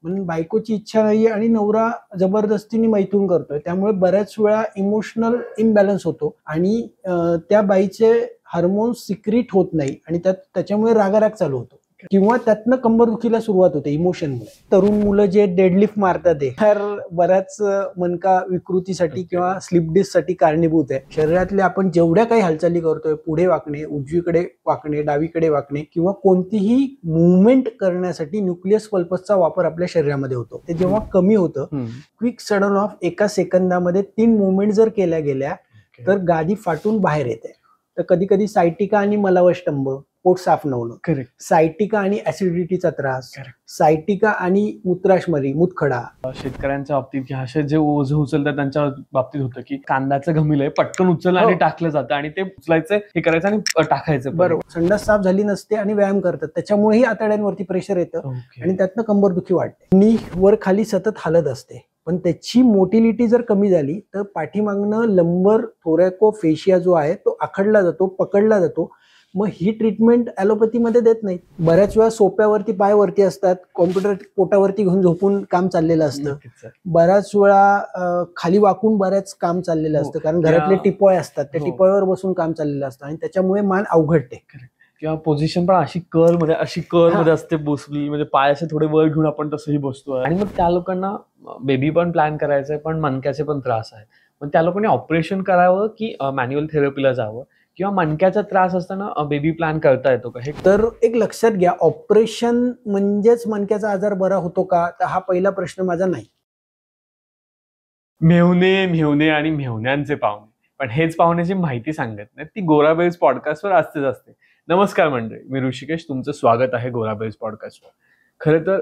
म्हणून बायकोची इच्छा नाहीये आणि नवरा जबरदस्तीने मैथून करतोय, त्यामुळे बऱ्याच वेळा इमोशनल इम्बॅलन्स होतो आणि त्या बाईचे हार्मोन्स सिक्रीट होत नाही आणि त्याच्यामुळे रागाराग चालू होतो किंवा त्यातनं कंबरदुखीला सुरुवात होते इमोशनमुळे. तरुण मुलं जे डेडलिफ्ट मारतात ते तर बऱ्याच मणका विकृतीसाठी किंवा स्लिप डिस्कसाठी कारणीभूत आहे. शरीरातले आपण जेवढ्या काही हालचाली करतोय, पुढे वाकणे, उजवीकडे वाकणे, डावीकडे वाकणे किंवा कोणतीही मुवमेंट करण्यासाठी न्यूक्लियस पल्पसचा वापर आपल्या शरीरामध्ये होतो. ते जेव्हा कमी होतं, क्विक सडन ऑफ एका सेकंदामध्ये 3 मुवमेंट जर केल्या गेल्या तर गादी फाटून बाहेर येते. तर कधी कधी सायटिका आणि मलावष्टंभ, पोट साफ न होणं, सायटिका आणि ऍसिडिटीचा त्रास, सायटिका आणि मूत्राशमरी, मूतखडा. शेतकऱ्यांच्या बाबतीत असे जे ओझं उचलतात त्यांच्या बाबतीत होतं की कांद्याचं घमिलंय पटकन उचललं आणि टाकलं जातं आणि ते उचलायचं, हे करायचं आणि टाकायचं. बरोबर. संडास साफ झाली नसते आणि व्यायाम करतात, त्याच्यामुळेही आतड्यांवरती प्रेशर येतं आणि त्यातनं कंबरदुखी वाढते. नी वर खाली सतत हालत असते, पण त्याची मोटिलिटी जर कमी झाली तर पाठीमागनं लंबर थोरॅकोफेशिया जो आहे तो आखडला जातो, पकडला जातो. मग ही ट्रीटमेंट ॲलोपॅथीमध्ये देत नाहीत. बऱ्याच वेळा सोप्यावरती पाय वरती असतात, कॉम्प्युटर पोटावरती घेऊन झोपून काम चाललेलं असतं. बऱ्याच वेळा खाली वाकून बऱ्याच काम चाललेलं असतं, कारण घरातले टिपॉय असतात, त्या टिपॉयवर बसून काम चाललेलं असतं आणि त्याच्यामुळे मान अवघडते. किंवा पोझिशन पण अशी कर्ल मध्ये असते बसली, म्हणजे पाय असे थोडे वर घेऊन आपण तसंही बसतो. आणि मग त्या लोकांना बेबी पण प्लॅन करायचंय पण मणक्याचे पण त्रास आहेत, मग त्या लोकांनी ऑपरेशन करावं की मॅन्युअल थेरपीला जावं किंवा मणक्याचा त्रास असताना बेबी प्लॅन करता येतो का? हे तर एक लक्षात घ्या, ऑपरेशन म्हणजेच मणक्याचा आजार बरा होतो का, तर हा पहिला प्रश्न माझा नाही. मेहुणे आणि मेहुण्यांचे पाहुणे, पण हेच पाहुण्याची माहिती सांगत नाही ती गोराबेल्स पॉडकास्टवर असतेच असते. नमस्कार मंडळी, मी ऋषिकेश, तुमचं स्वागत आहे गोराबेल्स पॉडकास्टवर. खरं तर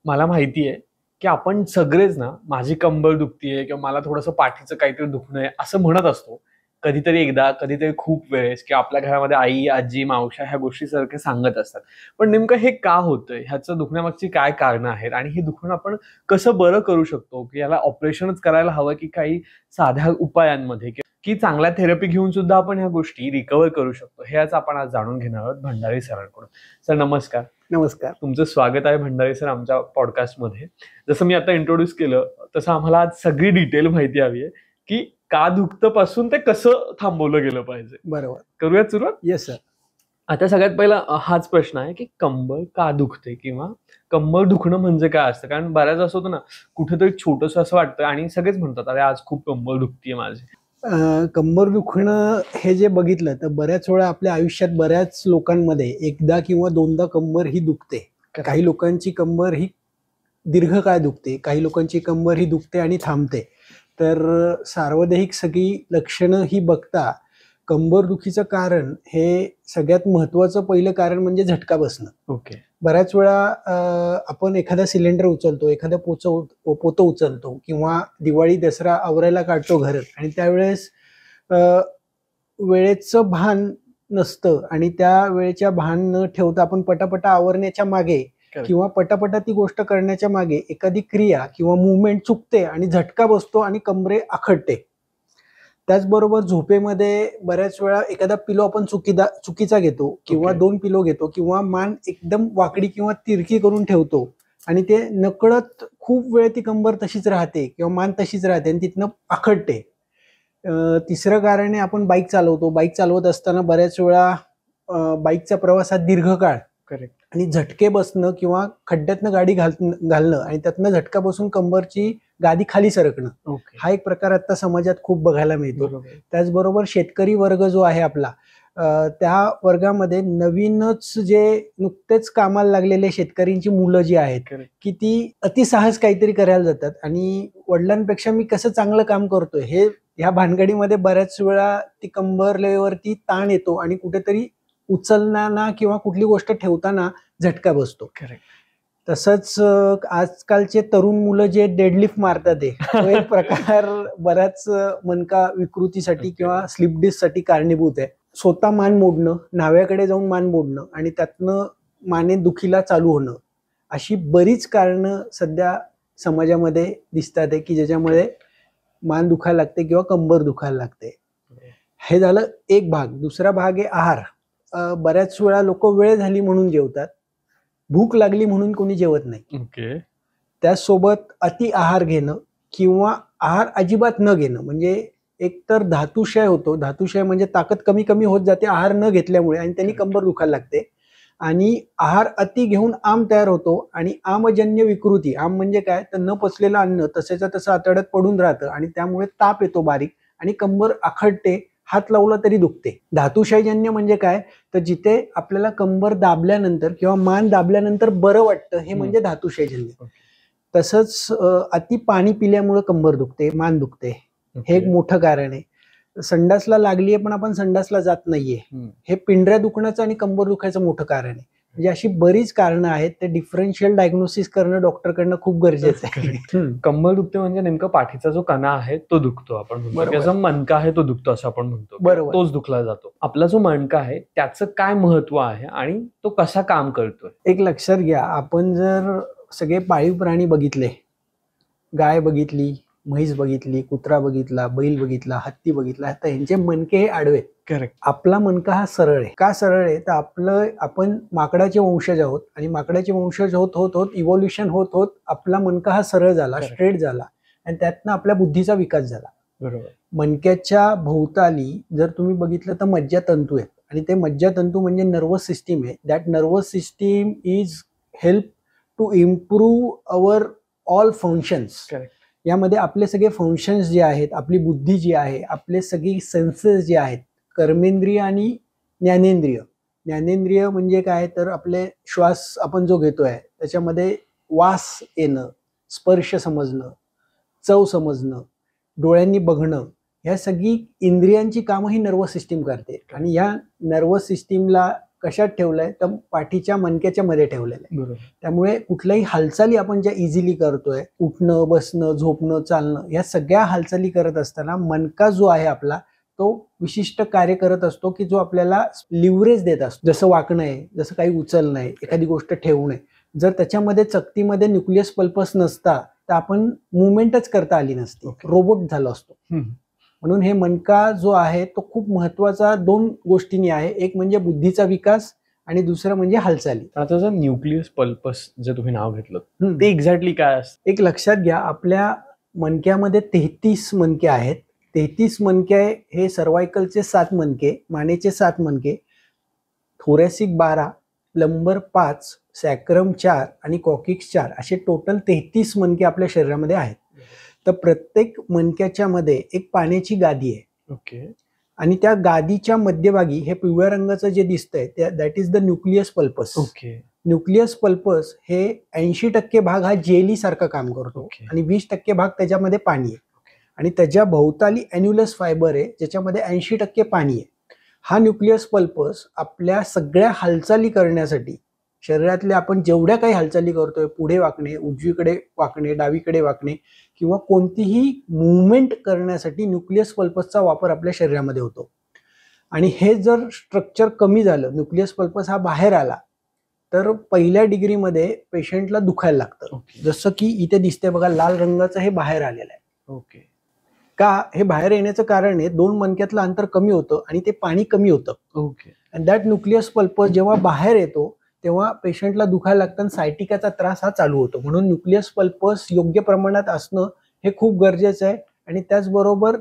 मला माहिती आहे की आपण सगळेच ना, माझी कंबर दुखतीये किंवा मला थोडंसं पाठीचं काहीतरी दुखणं आहे असं म्हणत असतो, कधीतरी एकदा, कधीतरी खूप वेळेस, किंवा आपल्या घरामध्ये आई, आजी, मावशा ह्या गोष्टी सारखे सांगत असतात. पण नेमकं हे का होतंय, ह्याचं दुखण्यामागची काय कारणं आहेत आणि हे दुखणं आपण कसं बरं करू शकतो, की याला ऑपरेशनच करायला हवं की काही साध्या उपायांमध्ये, की चांगल्या थेरपी घेऊन सुद्धा आपण ह्या गोष्टी रिकव्हर करू शकतो, हेच आपण आज जाणून घेणार आहोत भंडारी सरांकडून. सर नमस्कार. नमस्कार. तुमचं स्वागत आहे भंडारी सर आमच्या पॉडकास्टमध्ये. जसं मी आता इंट्रोड्यूस केलं तसं आम्हाला आज सगळी डिटेल माहिती हवी आहे की का दुखतं पासून ते कसं थांबवलं गेलं पाहिजे. बरोबर, करूयात सुरुवात? Yes sir. आता सगळ्यात पहिला हाच प्रश्न आहे की कंबर का दुखते किंवा कंबर दुखणं म्हणजे काय असतं? कारण बऱ्याच असं होतं ना, कुठेतरी छोटंसं असं वाटतं आणि सगळेच म्हणतात अरे आज खूप कंबर दुखतीये माझी. कंबर दुखणं हे जे बघितलं तर बऱ्याच वेळा आपल्या आयुष्यात बऱ्याच लोकांमध्ये एकदा किंवा दोनदा कंबर ही दुखते. काही लोकांची कंबर ही दीर्घकाळ दुखते, काही लोकांची कंबर ही दुखते आणि थांबते. तर सार्वदेहिक सगळी लक्षणं ही बघता कंबरदुखीचं कारण हे सगळ्यात महत्वाचं पहिलं कारण म्हणजे झटका बसणं. ओके. बऱ्याच वेळा आपण एखादा सिलेंडर उचलतो, एखादा पोतं उचलतो किंवा दिवाळी दसरा आवरायला काढतो घर आणि त्यावेळेस वेळेचं भान नसतं आणि त्या वेळेच्या भान न ठेवता आपण पटापटा आवरण्याच्या मागे किंवा पटापटा ती गोष्ट करण्याच्या मागे एखादी क्रिया किंवा मुवमेंट चुकते आणि झटका बसतो आणि कंबरे आखडते. त्याचबरोबर झोपेमध्ये बऱ्याच वेळा एखादा पिलो आपण चुकीचा घेतो किंवा 2 पिलो घेतो किंवा मान एकदम वाकडी किंवा तिरकी करून ठेवतो आणि ते नकळत खूप वेळ ती कंबर तशीच राहते किंवा मान तशीच राहते आणि तिथनं आखडते. तिसरं कारण आहे आपण बाईक चालवतो. बाईक चालवत असताना बऱ्याच वेळा बाईकचा प्रवास हा दीर्घकाळ आणि झटके बसणं किंवा खड्ड्यातनं गाडी घालणं आणि त्यातनं झटका बसून कंबरची गादी खाली सरकणं, हा एक प्रकार आता समाजात खूप बघायला मिळतो. त्याचबरोबर शेतकरी वर्ग जो आहे आपला, त्या वर्गामध्ये नवीनच जे नुकतेच कामाला लागलेले शेतकऱ्यांची मुलं जी आहेत की ती अतिसाहस काहीतरी करायला जातात आणि वडिलांपेक्षा मी कसं चांगलं काम करतोय हे ह्या भानगडीमध्ये बऱ्याच वेळा ती कंबरलेवरती ताण येतो आणि कुठेतरी उचलताना किंवा कुठली गोष्ट ठेवताना झटका बसतो. तसंच आजकालचे तरुण मुलं जे डेडलिफ्ट मारतात तो एक प्रकार बऱ्याच मणका विकृतीसाठी किंवा स्लिप डिस्कसाठी कारणीभूत आहे. स्वतः मान मोडणं, न्हाव्याकडे जाऊन मान मोडणं आणि त्यातनं माने दुखीला चालू होणं, अशी बरीच कारणं सध्या समाजामध्ये दिसतात आहे की ज्याच्यामुळे मान दुखायला लागते किंवा कंबर दुखायला लागते. हे झालं एक भाग. दुसरा भाग आहे आहार. बऱ्याच वेळा लोक वेळ झाली म्हणून जेवतात, भूक लागली म्हणून कोणी जेवत नाही. त्याचसोबत अति आहार घेणं किंवा आहार अजिबात न घेणं, म्हणजे एकतर धातुक्षय होतो, धातुक्षय म्हणजे ताकद कमी कमी होत जाते आहार न घेतल्यामुळे आणि त्यांनी कंबर दुखायला लागते. आणि आहार अति घेऊन आम तयार होतो आणि आमजन्य विकृती, आम म्हणजे काय तर न पचलेलं अन्न तसेच तसं आतड्यात पडून राहतं आणि त्यामुळे ताप येतो बारीक आणि कंबर आखडते, हात लावला तरी दुखते. धातुक्षयजन्य म्हणजे काय तर जिथे आपल्याला कंबर दाबल्यानंतर किंवा मान दाबल्यानंतर बरं वाटतं, हे म्हणजे धातुक्षयजन्य. तसंच अति पाणी पिल्यामुळे कंबर दुखते, मान दुखते, हे एक मोठं कारण आहे. संडासला लागलीये पण आपण संडासला जात नाहीये, हे पिंढऱ्या दुखण्याचं आणि कंबर दुखायचं मोठं कारण आहे. म्हणजे अशी बरीच कारणं आहेत, ते डिफरन्शियल डायग्नोसिस करणं डॉक्टरकडनं खूप गरजेचं आहे. कंबर दुखते म्हणजे नेमकं पाठीचा जो कणा आहे तो दुखतो, आपण म्हणतो जो मणका आहे तो दुखतो असं आपण म्हणतो, बरोबर, तोच दुखला जातो. आपला जो मणका आहे त्याचं काय महत्व आहे आणि तो कसा काम करतोय? एक लक्षात घ्या, आपण जर सगळे पाळीव प्राणी बघितले, गाय बघितली, म्हैस बघितली, कुत्रा बघितला, बैल बघितला, हत्ती बघितला, तर यांचे मणके हे आडवे. करेक्ट. आपला मणका हा सरळ आहे. का सरळ आहे तर आपण माकडाचे वंशज आहोत आणि माकडाचे वंशज होत होत होत इव्हॉल्युशन होत होत आपला मणका हा सरळ झाला, स्ट्रेट झाला आणि त्यातनं आपल्या बुद्धीचा विकास झाला. बरोबर. मणक्याच्या भोवताली जर तुम्ही बघितलं तर मज्जातंतू आहेत आणि ते मज्जातंतू म्हणजे नर्वस सिस्टीम आहे. That nervous system is help to improve our all functions. यामध्ये आपले सगळे फंक्शन्स जे आहेत, आपली बुद्धी जी आहे, आपले सगळे सेन्सेस जे आहेत, कर्मेंद्रिय आणि ज्ञानेंद्रिय. ज्ञानेंद्रिय म्हणजे काय तर आपले श्वास आपण जो घेतोय त्याच्यामध्ये वास येणं, स्पर्श समजणं, चव समजणं, डोळ्यांनी बघणं, ह्या सगळी इंद्रियांची कामं ही नर्वस सिस्टीम करते. आणि या नर्वस सिस्टीमला कशात ठेवलंय तर पाठीच्या मणक्याच्या मध्ये ठेवलेलं आहे. त्यामुळे कुठल्याही हालचाली आपण ज्या इझिली करतोय, उठणं, बसणं, झोपणं, चालणं, या सगळ्या हालचाली करत असताना मणका जो आहे आपला तो विशिष्ट कार्य करत असतो की जो आपल्याला लिव्हरेज देत असतो. जसं वाकणं आहे, जसं काही उचलणं आहे, एखादी गोष्ट ठेवणं आहे. जर त्याच्यामध्ये चकतीमध्ये न्यूक्लियस पल्पस नसता तर आपण मुवमेंटच करता आली नसती, रोबोट झालो असतो. म्हणून हे मणका जो आहे तो खूप महत्वाचा 2 गोष्टींनी आहे. एक म्हणजे बुद्धीचा विकास आणि दुसरं म्हणजे हालचाली. आता जर न्यूक्लियस पल्पस जे तुम्ही नाव घेतलं ते एक्झॅक्टली काय असतं? एक लक्षात घ्या, आपल्या मणक्यामध्ये 33 मणके आहेत. 33 मणके हे सर्वायकलचे 7 मणके, मानेचे 7 मणके, थोरॅसिक 12, लंबर 5, सॅक्रम 4 आणि कॉकिक्स 4 असे टोटल 33 मणके आपल्या शरीरामध्ये आहेत. तर प्रत्येक मणक्याच्या मध्ये एक पाण्याची गादी आहे. ओके. आणि त्या गादीच्या मध्यभागी हे पिवळ्या रंगाचं जे दिसतंय that is the nucleus pulposus. Okay. Nucleus pulposus हे 80% भाग हा जेली सारखं काम करतो आणि 20% भाग त्याच्यामध्ये पाणी आहे. आणि त्याच्या भोवताली ॲन्युलस फायबर आहे ज्याच्यामध्ये 80% पाणी आहे. हा न्यूक्लियस पल्पस आपल्या सगळ्या हालचाली करण्यासाठी, शरीरातल्या आपण जेवढ्या काही हालचाली करतोय, पुढे वाकणे, उजवीकडे वाकणे, डावीकडे वाकणे किंवा कोणतीही मुवमेंट करण्यासाठी न्यूक्लियस पल्पसचा वापर आपल्या शरीरामध्ये होतो. आणि हे जर स्ट्रक्चर कमी झालं, न्यूक्लियस पल्पस हा बाहेर आला, तर पहिल्या डिग्रीमध्ये पेशंटला दुखायला लागतं. जसं की इथे दिसते बघा, लाल रंगाचं हे बाहेर आलेलं आहे. ओके. का हे बाहेर येण्याचं कारण आहे 2 मणक्यातलं अंतर कमी होतं आणि ते पाणी कमी होतं. ओके. अँड दॅट न्यूक्लियस पल्पस जेव्हा बाहेर येतो तेव्हा पेशंटला दुखायला लागतं आणि सायटिकाचा त्रास हा चालू होतो. म्हणून न्यूक्लियस पल्पस योग्य प्रमाणात असणं हे खूप गरजेचं आहे. आणि त्याचबरोबर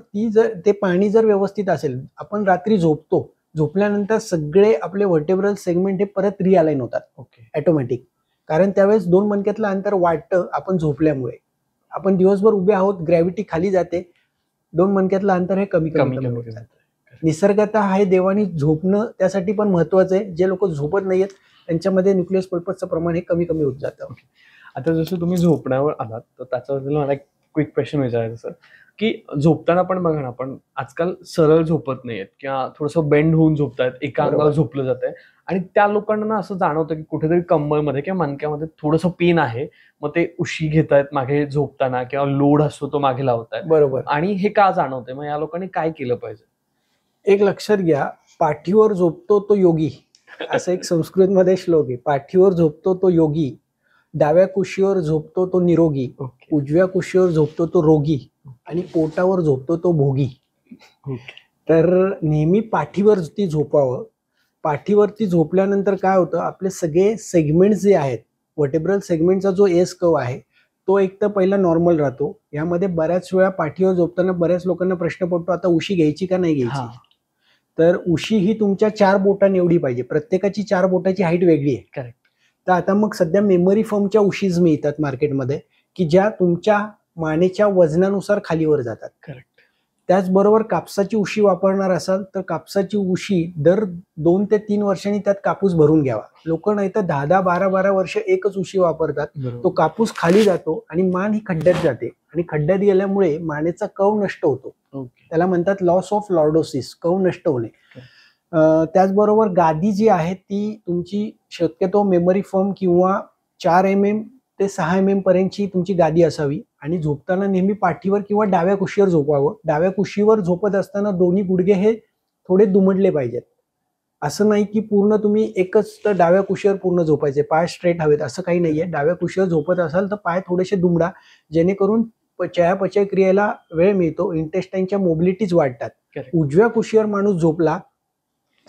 ते पाणी जर व्यवस्थित असेल, आपण रात्री झोपल्यानंतर सगळे आपले व्हर्टेब्रल सेगमेंट हे परत रिअलाइन होतात. ओके. ऑटोमॅटिक. कारण त्यावेळेस 2 मणक्यातलं अंतर वाढतं आपण झोपल्यामुळे. आपण दिवसभर उभे आहोत, ग्रॅव्हिटी खाली जाते, 2 मणक्यातलं अंतर हे कमी होत जातं. निसर्गतः हे देवानी झोपणं त्यासाठी पण महत्वाचं आहे. जे लोक झोपत नाहीयेत त्यांच्यामध्ये न्यूक्लियस पल्पसचं प्रमाण हे कमी होत जातं. आता जसं तुम्ही झोपण्यावर आलात तर त्याच्याबद्दल मला एक क्विक क्वेश्चन विचारायचं सर, की झोपताना पण बघा ना, आपण आजकाल सरळ झोपत नाहीयेत किंवा थोडंसं बेंड होऊन झोपतायत, एका अंगावर झोपलं जात आहे आणि त्या लोकांना ना असं जाणवतं की कुठेतरी कंबरमध्ये किंवा मणक्यामध्ये थोडंसं पेन आहे, मग ते उशी घेतायत मागे झोपताना किंवा लोड असतो तो मागे लावतायत. बरोबर. आणि हे का जाणवतंय? मग या लोकांनी काय केलं पाहिजे? एक लक्षात घ्या, पाठीवर झोपतो तो योगी, असं एक संस्कृतमध्ये श्लोक आहे. पाठीवर झोपतो तो योगी, डाव्या कुशीवर झोपतो तो निरोगी, उजव्या कुशीवर झोपतो तो रोगी आणि पोटावर झोपतो तो भोगी. तर नेहमी पाठीवरती झोपावं. पाठीवरती झोपल्यानंतर काय होतं, आपले सगळे सेगमेंट्स जे आहेत, व्हर्टेब्रल सेगमेंटचा जो एस कर्व आहे तो एक तर पहिला नॉर्मल राहतो. यामध्ये बऱ्याच वेळा पाठीवर झोपताना बऱ्याच लोकांना प्रश्न पडतो, आता उशी घ्यायची का नाही घ्यायची. तर उशी ही तुमच्या 4 बोटांनी एवढी पाहिजे. प्रत्येकाची 4 बोटाची हाईट वेगळी आहे. करेक्ट. तर आता मग सध्या मेमरी फोमच्या उशीज मिळतात मार्केटमध्ये, की ज्या तुमच्या मानेच्या वजनानुसार खालीवर जातात. करेक्ट. त्याचबरोबर कापसाची उशी वापरणार असाल तर कापसाची उशी दर 2 ते 3 वर्षांनी त्यात कापूस भरून घ्यावा. लोक नाही तर 10-10, 12-12 वर्ष एकच उशी वापरतात. तो कापूस खाली जातो आणि मान ही खड्ड्यात जाते आणि खड्ड्यात गेल्यामुळे मानेचा कव नष्ट होतो. त्याला म्हणतात लॉस ऑफ लॉर्डोसिस, कव नष्ट होणे. त्याचबरोबर गादी जी आहे ती तुमची शक्यतो मेमरी फोम किंवा 4 mm ते 6 mm पर्यंतची तुमची गादी असावी आणि झोपताना नेहमी पाठीवर किंवा डाव्या कुशीवर झोपावं. डाव्या कुशीवर झोपत असताना दोन्ही गुडघे हे थोडे दुमडले पाहिजेत. असं नाही की पूर्ण तुम्ही एकच तर डाव्या कुशीवर पूर्ण झोपायचे, पाय स्ट्रेट हवेत, असं काही नाहीये. डाव्या कुशीवर झोपत असाल तर पाय थोडेसे दुमडा, जेणेकरून चयापचय क्रियेला वेळ मिळतो, इंटेस्टाईनच्या मोबिलिटीज वाढतात. उजव्या कुशीवर माणूस झोपला,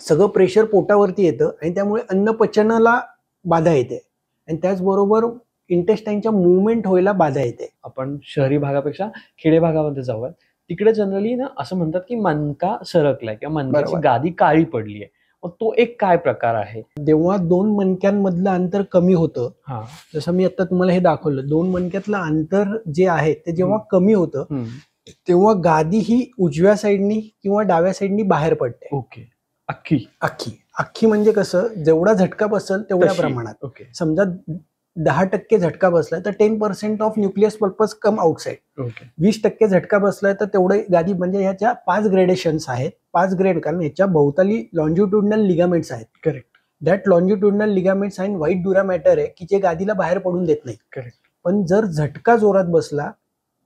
सगळं प्रेशर पोटावरती येतं आणि त्यामुळे अन्न पचनाला बाधा येते आणि त्याचबरोबर इंटेस्टाईनच्या मुवमेंट व्हायला बाधा येते. आपण शहरी भागापेक्षा खेडे भागामध्ये जाऊयात. तिकडे जनरली ना असं म्हणतात की मनका सरकलाय किंवा मनक्याची गादी काळी पडली आहे. मग तो एक काय प्रकार आहे? जेव्हा 2 मणक्यांमधलं अंतर कमी होतं, जसं मी आता तुम्हाला हे दाखवलं, 2 मणक्यातलं अंतर जे आहे ते जेव्हा कमी होतं तेव्हा गादी ही उजव्या साईडनी किंवा डाव्या साईडनी बाहेर पडते. ओके. अख्खी अख्खी म्हणजे कसं, जेवढा झटका बसेल तेवढ्या प्रमाणात. समजा 10% झटका बसलाय तर 10% ऑफ न्यूक्लियस पल्पस कम आउटसाइड. 20% झटका बसलाय तर तेवढे गादी, म्हणजे ह्याच्या 5 ग्रेडेशन्स आहेत. 5 ग्रेड, कारण ह्याच्या भोवताली लॉन्जिट्युडनल लिगामेंट्स आहेत. करेक्ट. दॅट लॉन्जिट्युडनल लिगामेंट्स आणि व्हाईट ड्युरा मॅटर आहे की जे गादीला बाहेर पडून देत नाही. करेक्ट. पण जर झटका जोरात बसला,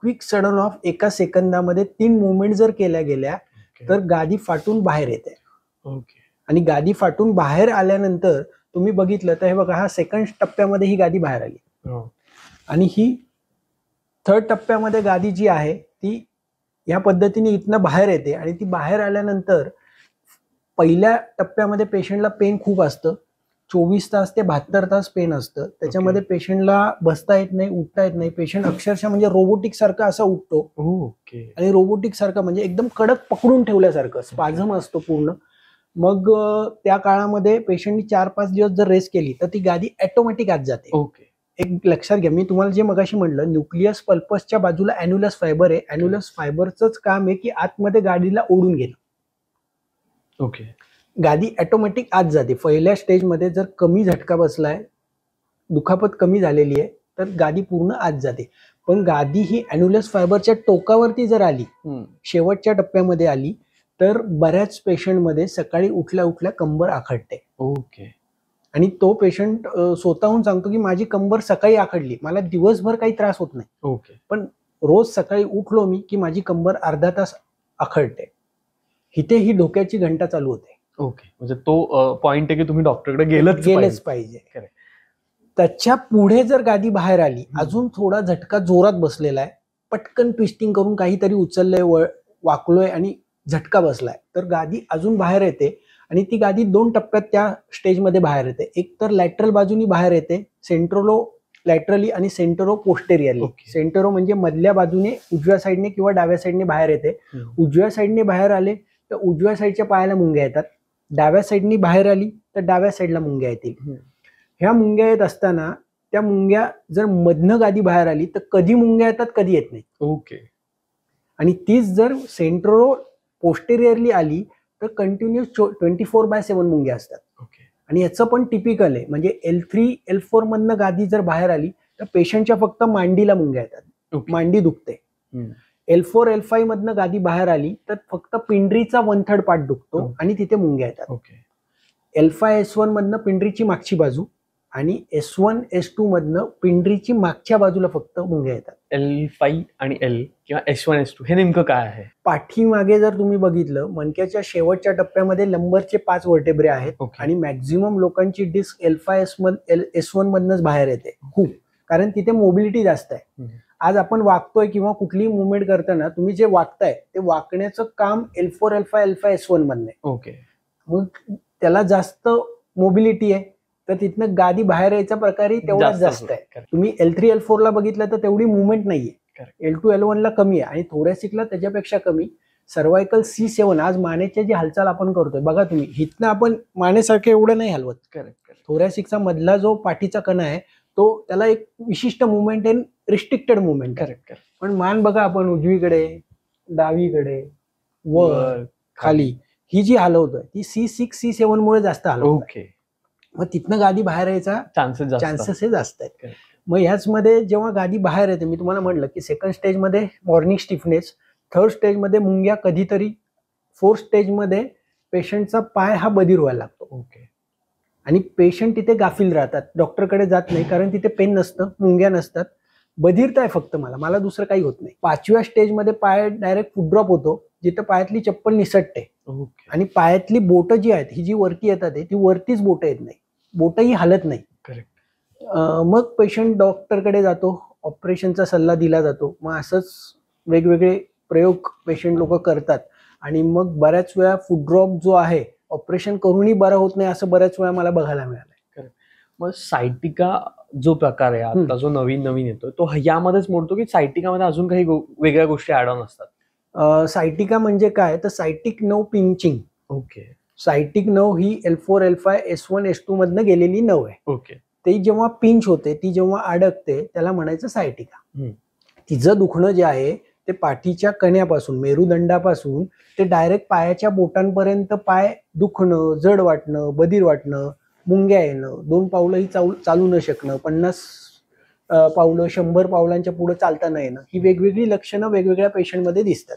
क्विक सडन ऑफ एका सेकंदामध्ये 3 मुवमेंट जर केल्या गेल्या तर गादी फाटून बाहेर येते. ओके. आणि गादी फाटून बाहेर आल्यानंतर तुम्ही बघितलं तर हे बघा, हा सेकंड टप्प्यामध्ये ही गादी बाहेर आली आणि ही थर्ड टप्प्यामध्ये गादी जी आहे ती या पद्धतीने इथनं बाहेर येते आणि ती बाहेर आल्यानंतर पहिल्या टप्प्यामध्ये पेशंटला पेन खूप असतं. 24 तास ते 72 तास पेन असतं. त्याच्यामध्ये पेशंटला बसता येत नाही, उठता येत नाही. पेशंट अक्षरशः म्हणजे रोबोटिक सारखा असा उठतो. ओके. आणि रोबोटिक सारखा म्हणजे एकदम कडक पकडून ठेवल्यासारखं, स्पाझम असतो पूर्ण. मग त्या काळामध्ये पेशंटनी 4-5 दिवस जर रेस्ट केली तर ती गादी ऑटोमॅटिक आत जाते. ओके. एक लक्षात घ्या, मी तुम्हाला जे मगाशी म्हटलं, न्यूक्लियस पल्पसच्या बाजूला अॅन्युलस फायबर आहे. अॅन्युलस फायबरचंच काम आहे की आतमध्ये गाडीला ओढून घेणं. ओके. गादी ऑटोमॅटिक आत जाते. पहिल्या स्टेजमध्ये जर कमी झटका बसलाय, दुखापत कमी झालेली आहे तर गादी पूर्ण आत जाते. पण गादी ही अॅन्युलस फायबरच्या टोकावरती जर आली, शेवटच्या टप्प्यामध्ये आली, तर बऱ्याच पेशंटमध्ये सकाळी उठल्या उठल्या कंबर आखडते. ओके. आणि तो पेशंट स्वतःहून सांगतो की माझी कंबर सकाळी आखडली, मला दिवसभर काही त्रास होत नाही. ओके. पण रोज सकाळी उठलो मी की माझी कंबर अर्धा तास आखडते. इथे ही डोक्याची घंटा चालू होते. ओके. म्हणजे तो पॉइंट आहे की तुम्ही डॉक्टरकडे गेलंच पाहिजे. त्याच्या पुढे जर गादी बाहेर आली, अजून थोडा झटका जोरात बसलेला आहे, पटकन ट्विस्टिंग करून काहीतरी उचललंय, वाकलोय आणि झटका बसलाय, तर गादी अजून बाहेर येते आणि ती गादी 2 टप्प्यात त्या स्टेजमध्ये बाहेर येते. एक तर लॅटरल बाजूनी बाहेर येते, सेंट्रोलो लॅटरली आणि सेंटरो पोस्टेरियरली. सेंटरो म्हणजे मधल्या बाजूने उजव्या साईडने किंवा डाव्या साईडने बाहेर येते. उजव्या साईडने बाहेर आले तर उजव्या साईडच्या पायाला मुंग्या येतात. डाव्या साईडनी बाहेर आली तर डाव्या साईडला मुंग्या येतील. ह्या मुंग्या येत असताना त्या मुंग्या जर मधनं गादी बाहेर आली तर कधी मुंग्या येतात, कधी येत नाही. ओके. आणि तीच जर सेंट्रो पोस्टेरियरली आली तर कंटिन्युअस 24/7 मुंग्या असतात. आणि याचं पण टिपिकल आहे, म्हणजे L3, L4 मधनं गादी जर बाहेर आली तर पेशंटच्या फक्त मांडीला मुंग्या येतात, मांडी दुखते. L4, L5 मधनं गादी बाहेर आली तर फक्त पिंडरीचा 1/3 पार्ट दुखतो आणि तिथे मुंग्या येतात. L5, S1 मधनं पिंडरीची मागची बाजू आणि S1, S2 मधनं पिंडरीची मागच्या बाजूला फक्त मुंग्या येतात. L5 आणि L किंवा S1, S2 हे नेमकं काय आहे? पाठीमागे जर तुम्ही बघितलं, मणक्याच्या शेवटच्या टप्प्यामध्ये लंबरचे 5 वर्टेब्रे आहेत आणि मॅक्झिमम लोकांची डिस्क L5, S1 मधनच बाहेर येते खूप, कारण तिथे मोबिलिटी जास्त आहे. आज आपण वागतोय किंवा कुठलीही मुवमेंट करताना तुम्ही जे वागताय ते वाकण्याचं काम L4, L5, L5, S1 मधनं आहे. ओके. मग त्याला जास्त मोबिलिटी आहे, तर तिथनं गादी बाहेर यायचा प्रकारही तेवढाच जास्त आहे. Correct. तुम्ही L3 L4 ला बघितलं तर तेवढी मुवमेंट नाहीये. Correct. L2 L1 ला कमी आहे आणि थोरॅसिकला त्याच्यापेक्षा कमी. सर्वायकल C7 आज मानेची जी हालचाल आपण करतोय बघा तुम्ही, हिथनं आपण मानेसारखं एवढं नाही हलवत. थोरॅसिकचा मधला जो पाठीचा कणा आहे तो त्याला एक विशिष्ट मुवमेंट आहे, रिस्ट्रिक्टेड मुवमेंट. पण मान बघा आपण उजवीकडे, डावीकडे, वर, खाली ही जी हलवतोय ती C6 C7 मुळे जास्त हलवतोय. मग तिथनं गादी बाहेर यायचा चान्सेस हे जास्त आहेत. मग ह्याचमध्ये जेव्हा गादी बाहेर येते, मी तुम्हाला म्हटलं की सेकंड स्टेजमध्ये मॉर्निंग स्टिफनेस, थर्ड स्टेजमध्ये मुंग्या कधीतरी, फोर्थ स्टेजमध्ये पेशंटचा पाय हा बधीर व्हायला लागतो. आणि पेशंट तिथे गाफील राहतात, डॉक्टरकडे जात नाही कारण तिथे पेन नसतं, मुंग्या नसतात, बधीरता आहे फक्त मला दुसरं काही होत नाही. 5व्या स्टेजमध्ये पाय डायरेक्ट फुटड्रॉप होतो, जिथं पायातली चप्पल निसटते आणि पायातली बोटं जी आहेत ही जी वरती येतात ती वरतीच बोटं येत नाही, बोटही हलत नाही. मग पेशंट डॉक्टरकडे जातो, ऑपरेशनचा सल्ला दिला जातो. मग असंच वेगवेगळे प्रयोग पेशंट लोक करतात आणि मग बऱ्याच वेळा फुटड्रॉप जो आहे ऑपरेशन करूनही बरा होत नाही, असं बऱ्याच वेळा मला बघायला मिळालंय. मग सायटिका जो प्रकार आहे आता जो नवीन येतो तो यामध्येच मोडतो की सायटिकामध्ये अजून काही वेगळ्या गोष्टी ऍड ऑन असतात? सायटिका म्हणजे काय तर सायटिक नर्व पिंचिंग. सायटिक नर्व ही L4 L5 S1 S2 मधनं गेलेली नर्व आहे. ती जेव्हा पिंच होते, ती जेव्हा अडकते त्याला म्हणायचं सायटिका. तिचं दुखणं जे आहे ते पाठीच्या कण्यापासून, मेरुदंडापासून ते डायरेक्ट पायाच्या बोटांपर्यंत पाय दुखणं, जड वाटणं, बधीर वाटणं, मुंग्या येणं, 2 पावलंही चालू न शकणं, 50 पावलं 100 पावलांच्या पुढे चालता न येणं, ही वेगवेगळी लक्षणं वेगवेगळ्या पेशंटमध्ये दिसतात.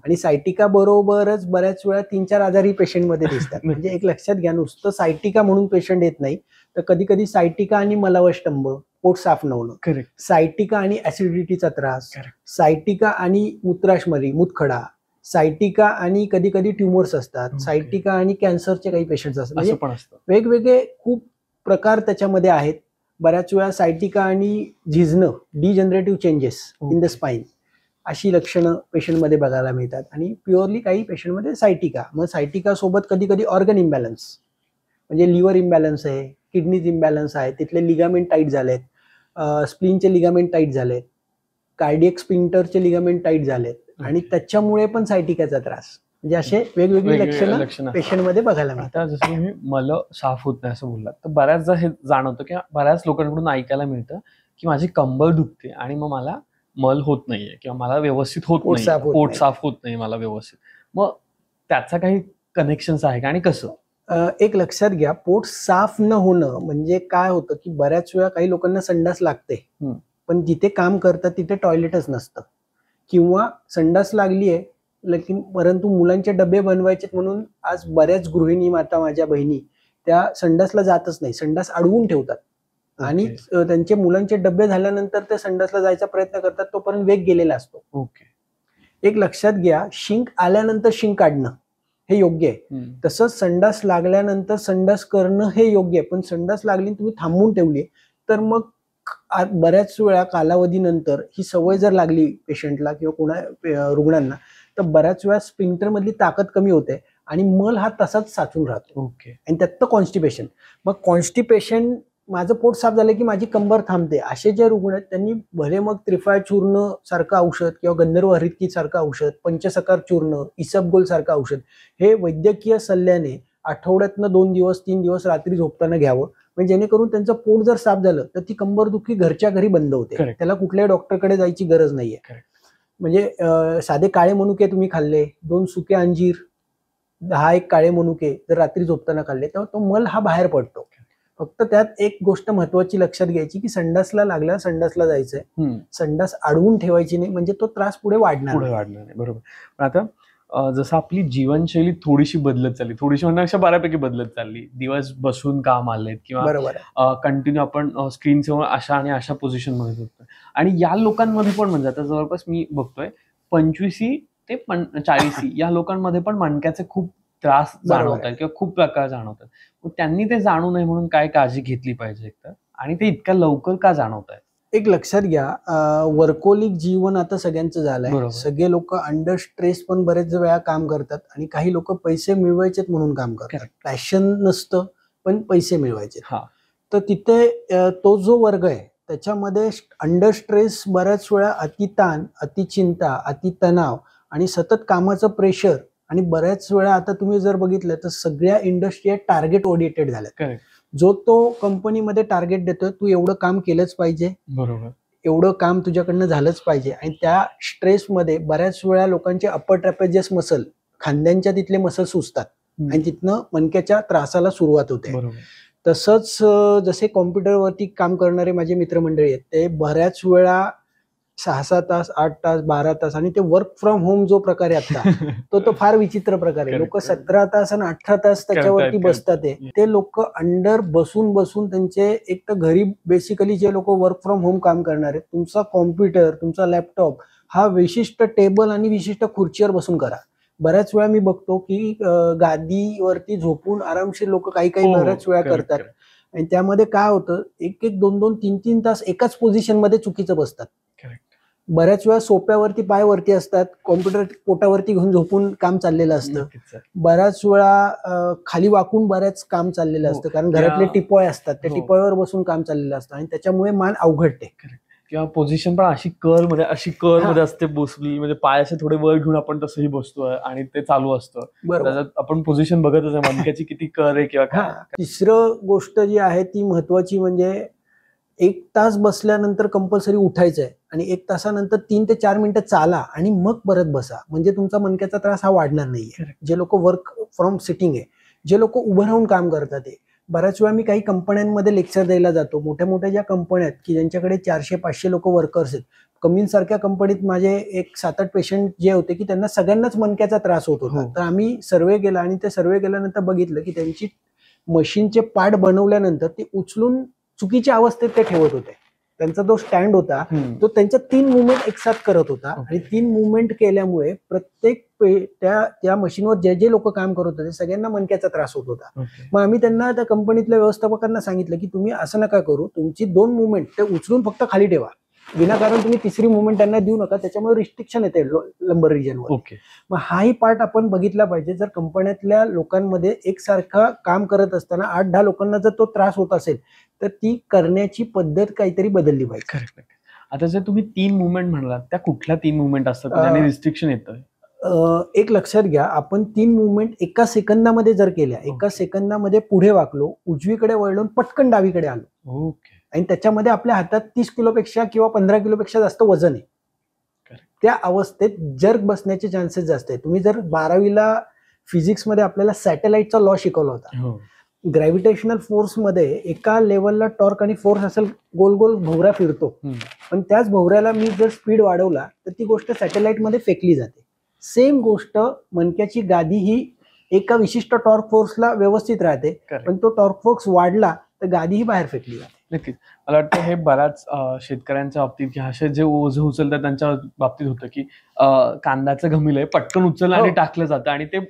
आणि सायटिका बरोबरच बऱ्याच वेळा 3-4 आजारही पेशंटमध्ये दिसतात. म्हणजे एक लक्षात घ्या, नुसतं सायटिका म्हणून पेशंट येत नाही, तर कधी कधी सायटिका आणि मलावष्टंभ, पोट साफ न होणं, सायटिका आणि ऍसिडिटीचा त्रास, सायटिका आणि मूत्राशमरी, मूतखडा, सायटिका आणि कधी कधी ट्युमर्स असतात, सायटिका आणि कॅन्सरचे काही पेशंट्स असतात. म्हणजे वेगवेगळे खूप प्रकार त्याच्यामध्ये आहेत. बऱ्याच वेळा सायटिका आणि झिजणं, degenerative changes in the spine, अशी लक्षणं पेशंटमध्ये बघायला मिळतात. आणि प्युअरली काही पेशंटमध्ये सायटिका. मग सायटिका सोबत कधी कधी ऑर्गन इम्बॅलन्स, म्हणजे लिव्हर इम्बॅलन्स आहे, किडनीज इम्बॅलन्स आहे, तिथले लिगामेंट टाईट झालेत, स्प्लिनचे लिगामेंट टाईट झालेत, कार्डियक स्पिंक्टरचे लिगामेंट टाईट झालेत आणि त्याच्यामुळे पण सायटिकाचा त्रास. म्हणजे असे वेगवेगळी लक्षणं पेशंटमध्ये बघायला मिळतात. जसं तुम्ही मल साफ होत नाही असं बोललात, तर बऱ्याचदा हे जाणवतं की बऱ्याच लोकांकडून ऐकायला मिळतं की माझी कंबर दुखते आणि मग मला मल होत नाहीये किंवा मला व्यवस्थित होत नाही, पोट साफ होत नाही मला व्यवस्थित. मग त्याचा काही कनेक्शन्स आहे का आणि कसं? एक लक्षात घ्या, पोट साफ न होणं म्हणजे काय होतं की बऱ्याच वेळा काही लोकांना संडास लागते, पण जिथे काम करतात तिथे टॉयलेटच नसतं, किंवा संडास लागली आहे लेकिन परंतु मुलांचे डबे बनवायचे म्हणून आज बऱ्याच गृहिणी माता, माझ्या बहिणी, त्या संडासला जातच नाही, संडास अडवून ठेवतात आणि त्यांचे मुलांचे डबे झाल्यानंतर ते संडासला जायचा प्रयत्न करतात, तोपर्यंत वेग गेलेला असतो. एक लक्षात घ्या, शिंक आल्यानंतर शिंक काढणं हे योग्य आहे, तसंच संडास लागल्यानंतर संडास करणं हे योग्य आहे. पण संडास लागली तुम्ही थांबवून ठेवली तर मग बऱ्याच वेळा कालावधीनंतर ही सवय जर लागली पेशंटला किंवा कोणा रुग्णांना, तर बऱ्याच वेळा स्पिंक्टर मधली ताकद कमी होते आणि मल हा तसाच साचून राहतो. आणि त्यात कॉन्स्टिपेशन. मग कॉन्स्टिपेशन, माझं पोट साफ झालं की माझी कंबर थांबते, असे जे रुग्ण आहेत त्यांनी भले मग त्रिफळ चूर्ण सारखं औषध किंवा गंधर्व हरितकी सारखं औषध, पंचसकार चूर्ण, इसबगोल सारखं औषध हे वैद्यकीय सल्ल्याने आठवड्यातनं 2 दिवस 3 दिवस रात्री झोपताना घ्यावं, म्हणजे जेणेकरून त्यांचं पोट जर साफ झालं तर ती कंबरदुखी घरच्या घरी बंद होते. त्याला कुठल्याही डॉक्टरकडे जायची गरज नाहीये. म्हणजे साधे काळे मनुके तुम्ही खाल्ले, 2 सुके अंजीर, 10 काळे मनुके जर रात्री झोपताना खाल्ले तर तो मल हा बाहेर पडतो. फक्त त्यात एक गोष्ट महत्वाची लक्षात घ्यायची की संडासला लागला संडासला जायचंय, संडास अडवून ठेवायची नाही, म्हणजे तो त्रास पुढे वाढणार नाही. बरोबर. पण आता जसं आपली जीवनशैली थोडीशी बदलत चालली, थोडीशी म्हणण्यापेक्षा बऱ्यापैकी बदलत चालली, दिवस बसून काम आलेत किंवा कंटिन्यू आपण स्क्रीन समोर अशा आणि अशा पोझिशन मध्ये बघतोय, आणि या लोकांमध्ये पण म्हणजे आता जवळपास मी बघतोय 25 ते 40 या लोकांमध्ये पण मणक्याचे खूप त्रास जाणवतात किंवा खूप प्रकार जाणवतात. मग त्यांनी ते जाणू नये म्हणून काय काळजी घेतली पाहिजे एकतर, आणि ते इतक्या लवकर का जाणवत आहे? एक लक्षात घ्या, वर्कोलिक जीवन आता सगळ्यांचं झालंय. सगळे लोक अंडर स्ट्रेस पण बरेच वेळा काम करतात आणि काही लोक पैसे मिळवायचेत म्हणून काम करतात. पॅशन नसतं पण पैसे मिळवायचे. तर तिथे तो जो वर्ग आहे त्याच्यामध्ये अंडर स्ट्रेस बऱ्याच वेळा अतिताण, अतिचिंता, अतितणाव आणि सतत कामाचं प्रेशर आणि बऱ्याच वेळा आता तुम्ही जर बघितलं तर सगळ्या इंडस्ट्री टार्गेट ओरिएंटेड झाल्या. जो तो कंपनीमध्ये टार्गेट देतोय, तू एवढं काम केलंच पाहिजे, बरोबर, एवढं काम तुझ्याकडनं झालंच पाहिजे. आणि त्या स्ट्रेसमध्ये बऱ्याच वेळा लोकांचे अपर ट्रॅपेजियस मसल, खांद्यांच्या तिथले मसल सुचतात आणि तिथनं मणक्याच्या त्रासाला सुरुवात होते. तसंच जसे कॉम्प्युटरवरती काम करणारे माझे मित्रमंडळी आहेत ते बऱ्याच वेळा 6-6 तास, 8 तास, 12 तास आणि ते वर्क फ्रॉम होम जो प्रकार आहे आता तो फार विचित्र प्रकार आहे. लोक 17 तास आणि 18 तास त्याच्यावरती बसतात. ते लोक अंडर बसून बसून त्यांचे एक तर घरी बेसिकली जे लोक वर्क फ्रॉम होम काम करणार आहेत, तुमचा कॉम्प्युटर, तुमचा लॅपटॉप हा विशिष्ट टेबल आणि विशिष्ट खुर्चीवर बसून करा. बऱ्याच वेळा मी बघतो की गादीवरती झोपून आरामशीर लोक काही बऱ्याच वेळा करतात आणि त्यामध्ये काय होतं, 1-1, 2-2, 3-3 तास एकाच पोझिशन मध्ये चुकीचं बसतात. बऱ्याच वेळा सोप्यावरती पाय वरती असतात, कॉम्प्युटर पोटावरती घेऊन झोपून काम चाललेलं असतं. बऱ्याच वेळा खाली वाकून बऱ्याच काम चाललेलं असतं, कारण घरातले टिपॉय असतात, त्या टिपॉयवर बसून काम चाललेलं असतं आणि त्याच्यामुळे मान अवघडते. किंवा पोझिशन पण अशी कर्ल मध्ये असते बसली, म्हणजे पाय असे थोडे वर घेऊन आपण तसंही बसतोय आणि ते चालू असतं. त्याच्यात आपण पोझिशन बघतच आहे मणक्याची किती कर आहे किंवा काय. तिसरं गोष्ट जी आहे ती महत्वाची म्हणजे 1 तास बसल्यानंतर कंपल्सरी उठायचंय आणि 1 तासानंतर 3 ते 4 मिनिटं चाला आणि मग परत बसा, म्हणजे तुमचा मणक्याचा त्रास हा वाढणार नाहीये. जे लोक वर्क फ्रॉम सिटिंग आहे, जे लोक उभं राहून काम करतात, बऱ्याच वेळा मी काही कंपन्यांमध्ये लेक्चर द्यायला जातो. मोठ्या मोठ्या ज्या कंपन्या आहेत की ज्यांच्याकडे 400-500 लोक वर्कर्स आहेत, कमिन्स कंपनीत माझे एक 7-8 पेशंट जे होते की त्यांना सगळ्यांनाच मणक्याचा त्रास होत होता. तर आम्ही सर्वे केला आणि ते सर्वे केल्यानंतर बघितलं की त्यांची मशीनचे पार्ट बनवल्यानंतर ते उचलून चुकीच्या अवस्थेत ते ठेवत होते. त्यांचा जो स्टँड होता तो त्यांच्या 3 मुवमेंट एकसाथ करत होता आणि 3 मुवमेंट केल्यामुळे प्रत्येक त्या मशीनवर जे लोक काम करत होते सगळ्यांना मणक्याचा त्रास होत होता. मग आम्ही त्यांना त्या कंपनीतल्या व्यवस्थापकांना सांगितलं की तुम्ही असं नका करू, तुमची 2 मुवमेंट ते उचलून फक्त खाली ठेवा, विनाकारण तुम्ही तिसरी मुवमेंट त्यांना देऊ नका, त्याच्यामुळे रिस्ट्रिक्शन येते लंबर रिजनवर. मग हाही पार्ट आपण बघितला पाहिजे. जर कंपन्यातल्या लोकांमध्ये एकसारखं काम करत असताना 8-10 लोकांना जर तो त्रास होत असेल तर ती करण्याची पद्धत काहीतरी बदलली पाहिजे. आता जर तुम्ही 3 मुवमेंट म्हणालात, त्या कुठल्या 3 मुवमेंट असतात ज्याने रिस्ट्रिक्शन येतं? एक लक्षात घ्या, आपण 3 मुवमेंट एका सेकंदामध्ये जर केल्या, एका सेकंदामध्ये पुढे वाकलो, उजवीकडे वळलो, पटकन डावीकडे आलो आणि त्याच्यामध्ये आपल्या हातात 30 किलोपेक्षा किंवा 15 किलोपेक्षा जास्त वजन आहे, त्या अवस्थेत जर्क बसण्याचे चान्सेस जास्त आहेत. तुम्ही जर 12वीला फिजिक्समध्ये आपल्याला सॅटेलाइटचा लॉ शिकवला होता. ग्रॅव्हिटेशनल फोर्स मध्ये एका लेवलला टॉर्क आणि फोर्स असेल, गोल गोल भोवरा फिरतो, पण त्याच भोवऱ्याला मी जर स्पीड वाढवला तर ती गोष्ट सॅटेलाइट मध्ये फेकली जाते. सेम गोष्ट मणक्याची गादी ही एका विशिष्ट टॉर्क फोर्सला व्यवस्थित राहते, पण तो टॉर्क फोर्स वाढला तर गादी ही बाहेर फेकली जाते. नक्कीच. मला वाटतं हे बऱ्याच शेतकऱ्यांच्या बाबतीत किंवा असे जे ओझं उचलतात त्यांच्या बाबतीत होतं की कांद्याचं घमिल आहे, पटकन उचललं आणि टाकलं जातं आणि ते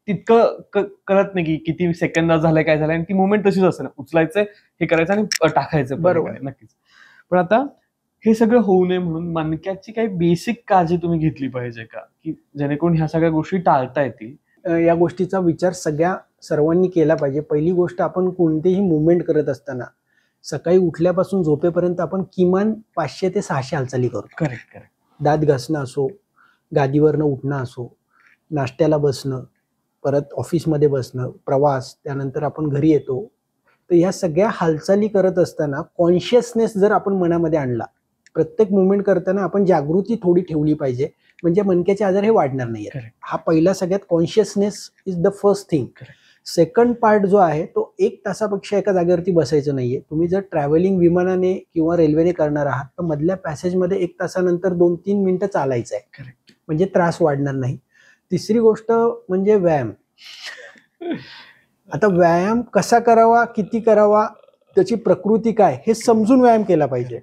तितकं कळत नाही की किती सेकंदात झालंय, काय झालंय, आणि ती मुवमेंट तशीच असते ना, उचलायचंय, हे करायचं आणि टाकायचं. बरोबर. नक्कीच. पण आता हे सगळं होऊ नये म्हणून मणक्याची काही बेसिक काळजी तुम्ही घेतली पाहिजे का, की जेणेकरून ह्या सगळ्या गोष्टी टाळता येतील? या गोष्टीचा विचार सर्वांनी केला पाहिजे. पहिली गोष्ट, आपण कोणतीही मुवमेंट करत असताना सकाळी उठल्यापासून झोपेपर्यंत आपण किमान 500 ते 600 हालचाली करतो. करेक्ट. दात घासणं असो, गादीवरनं उठणं असो, नाश्त्याला बसणं, परत ऑफिसमध्ये बसणं, प्रवास, त्यानंतर आपण घरी येतो. तर ह्या सगळ्या हालचाली करत असताना कॉन्शियसनेस जर आपण मनामध्ये आणला, प्रत्येक मुवमेंट करताना आपण जागृती थोडी ठेवली पाहिजे, म्हणजे मणक्याचे आजार हे वाढणार नाही. हा पहिला सगळ्यात consciousness is the first thing. Second part जो आहे तो 1 तासापेक्षा एका जागेवरती बसायचं नाहीये. तुम्ही जर ट्रॅव्हलिंग विमानाने किंवा रेल्वेने करणार आहात तर मधल्या पॅसेजमध्ये 1 तासानंतर 2-3 मिनिटं चालायचं आहे, म्हणजे त्रास वाढणार नाही. तिसरी गोष्ट म्हणजे व्यायाम. आता व्यायाम कसा करावा, किती करावा, त्याची प्रकृती काय हे समजून व्यायाम केला पाहिजे.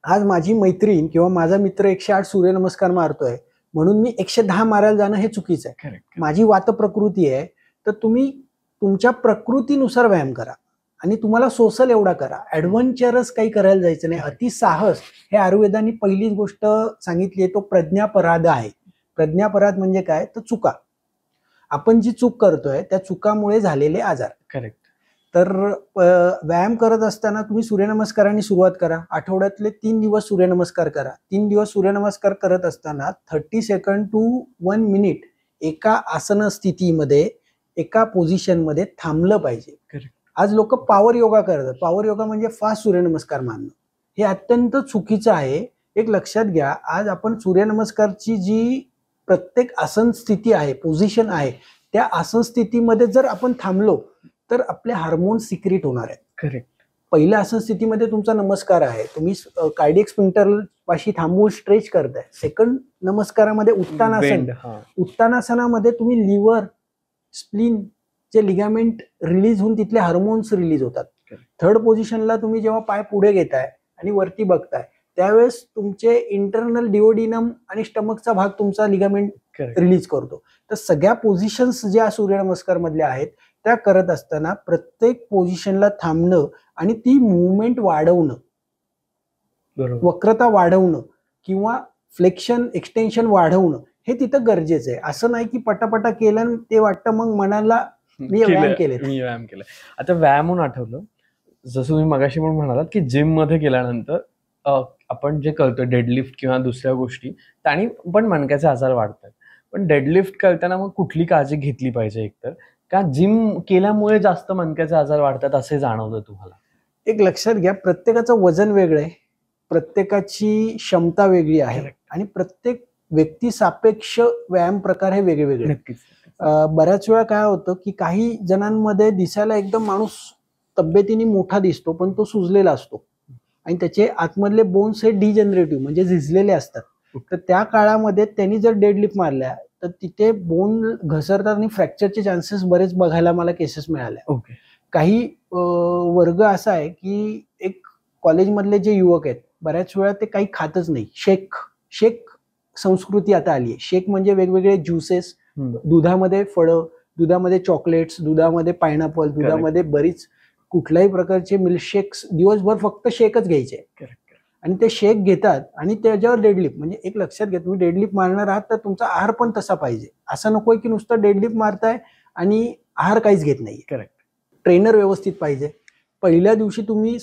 आज माझी मैत्रीण किंवा माझा मित्र 108 सूर्यनमस्कार मारतोय म्हणून मी 110 मारायला जाणं हे चुकीचं आहे. माझी वात प्रकृती आहे, तर तुम्ही तुमच्या प्रकृतीनुसार व्यायाम करा आणि तुम्हाला सोसल एवढा करा. ऍडव्हेंचरस काही करायला जायचं नाही. अतिसाहस हे आयुर्वेदाने पहिलीच गोष्ट सांगितली आहे, तो प्रज्ञापराध आहे. प्रज्ञापराध म्हणजे काय, तर चुका. आपण जी चूक करतोय त्या चुकामुळे झालेले आजार. करेक्ट. तर व्यायाम करत असताना तुम्ही सूर्यनमस्कारांनी सुरुवात करा. आठवड्यातले 3 दिवस सूर्यनमस्कार करा. 3 दिवस सूर्यनमस्कार करत असताना 30 सेकंड टू 1 मिनिट एका आसन स्थितीमध्ये एका पोझिशनमध्ये थांबलं पाहिजे. आज लोक पॉवर योगा करतात. पॉवर योगा म्हणजे फास्ट सूर्यनमस्कार मानणं हे अत्यंत चुकीचं आहे. एक लक्षात घ्या, आज आपण सूर्यनमस्कारची जी प्रत्येक आसन स्थिती आहे, पोझिशन आहे, त्या आसन स्थितीमध्ये जर आपण थांबलो तर आपले हार्मोन सिक्रेट होणार आहेत. करेक्ट. पहिल्या आसन स्थितीमध्ये तुमचा नमस्कार आहे, तुम्ही कार्डियक स्पिंक्टर पाशी थांबवून स्ट्रेच करताय. सेकंड नमस्कारामध्ये उत्तानासन, उत्तानासनामध्ये तुम्ही लिव्हर, स्प्लीन चे लिगामेंट रिलीज होऊन तिथले हार्मोन्स रिलीज होतात. थर्ड पोझिशनला तुम्ही जेव्हा पाय पुढे घेताय आणि वरती बघताय त्यावेळेस तुमचे इंटरनल डिओडिनम आणि स्टमकचा भाग तुमचा लिगामेंट रिलीज करतो. तर सगळ्या पोझिशन्स ज्या सूर्यनमस्कार मधल्या आहेत त्या करत असताना प्रत्येक पोझिशनला थांबणं आणि ती मुवमेंट वाढवणं, वक्रता वाढवणं किंवा फ्लेक्शन एक्सटेन्शन वाढवणं हे तिथं गरजेचं आहे. असं नाही की पटापटा केलं ते वाटतं मग मनाला मी व्यायाम केले. आता व्यायाम आठवलं, जसं तुम्ही मगाशी पण म्हणालात की जिम मध्ये गेल्यानंतर आपण जे करतो डेडलिफ्ट किंवा दुसऱ्या गोष्टी त्याने पण मणक्याचे आजार वाढतात. पण डेडलिफ्ट करताना मग कुठली काळजी घेतली पाहिजे? एकतर का जिम केल्यामुळे जास्त मणक्याचे आजार वाढतात असे जाणवतं तुम्हाला? एक लक्षात घ्या, प्रत्येकाचं वजन वेगळं आहे, प्रत्येकाची क्षमता वेगळी आहे आणि प्रत्येक व्यक्ती सापेक्ष व्यायाम प्रकार हे वेगवेगळे. नक्कीच. बऱ्याच वेळा काय होतं की काही जणांमध्ये दिसायला एकदम माणूस तब्येतीने मोठा दिसतो पण तो सुजलेला असतो आणि त्याचे आतमधले बोन्स हे डिजनरेटिव्ह म्हणजे झिजलेले असतात. तर त्या काळामध्ये त्यांनी जर डेडलिफ्ट मारल्या तर तिथे बोन घसरतात आणि फ्रॅक्चरचे चान्सेस बरेच बघायला मला केसेस मिळाल्या. काही वर्ग असा आहे की एक कॉलेजमधले जे युवक आहेत बऱ्याच वेळा ते काही खातच नाही. शेक संस्कृती आता आली आहे. शेक म्हणजे वेगवेगळे ज्युसेस, दुधामध्ये फळं, दुधामध्ये चॉकलेट्स, दुधामध्ये पायनॅपल, दुधामध्ये बरीच कुठल्याही प्रकारचे मिल्कशेक्स, दिवसभर फक्त शेकच घ्यायचे आणि ते शेक घेतात आणि त्याच्यावर डेडलिफ्ट. म्हणजे एक लक्षात घ्या, तुम्ही डेडलिफ्ट मारणार आहात तर तुमचा आहार पण तसा पाहिजे. असं नकोय की नुसतं डेडलिफ्ट मारताय आणि आहार काहीच घेत नाही. करेक्ट. ट्रेनर व्यवस्थित पाहिजे. पहिल्या दिवशी तुम्ही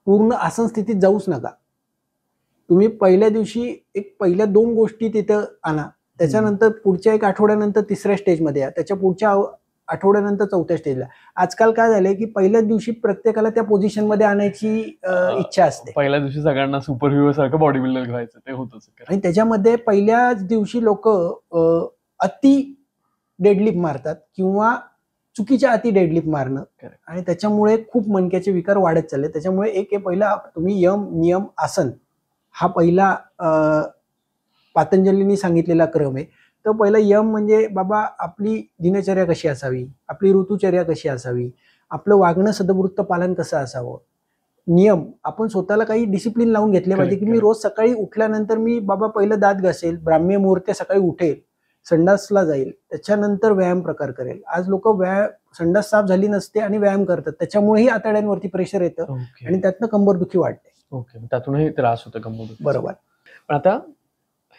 पूर्ण आसन स्थितीत जाऊच नका. तुम्ही पहिल्या दिवशी पहिल्या 2 गोष्टी तिथं आणा, त्याच्यानंतर पुढच्या 1 आठवड्यानंतर 3ऱ्या स्टेजमध्ये या, त्याच्या पुढच्या आठवड्यानंतर 4थ्या स्टेजला. आजकाल काय झालंय की पहिल्याच दिवशी प्रत्येकाला त्या पोझिशन मध्ये आणायची इच्छा असते. पहिल्या दिवशी सगळ्यांना सुपर हिरो सारखं बॉडी बिल्डर व्हायचं ते होतच. आणि त्याच्यामध्ये पहिल्याच दिवशी लोक अति डेडलिफ्ट मारतात किंवा चुकीच्या अति डेडलिफ्ट मारणं आणि त्याच्यामुळे खूप मणक्याचे विकार वाढत चालले. त्याच्यामुळे एक पहिला तुम्ही यम नियम आसन हा पहिला पातंजलींनी सांगितलेला क्रम आहे. तर पहिला यम म्हणजे बाबा आपली दिनचर्या कशी असावी, आपली ऋतुचर्या कशी असावी, आपलं वागणं सदवृत्त पालन कसं असावं. नियम आपण स्वतःला काही डिसिप्लिन लावून घेतले पाहिजे की मी रोज सकाळी उठल्यानंतर मी बाबा पहिलं दात घासेल, ब्राह्मी मुहूर्त सकाळी उठेल, संडासला जाईल, त्याच्यानंतर व्यायाम प्रकार करेल. आज लोक संडास साफ झाली नसते आणि व्यायाम करतात, त्याच्यामुळेही आतड्यांवरती प्रेशर येतं आणि त्यातनं कंबरदुखी वाढते. त्यातूनही त्रास होतो कंबरदुखी. बरोबर. पण आता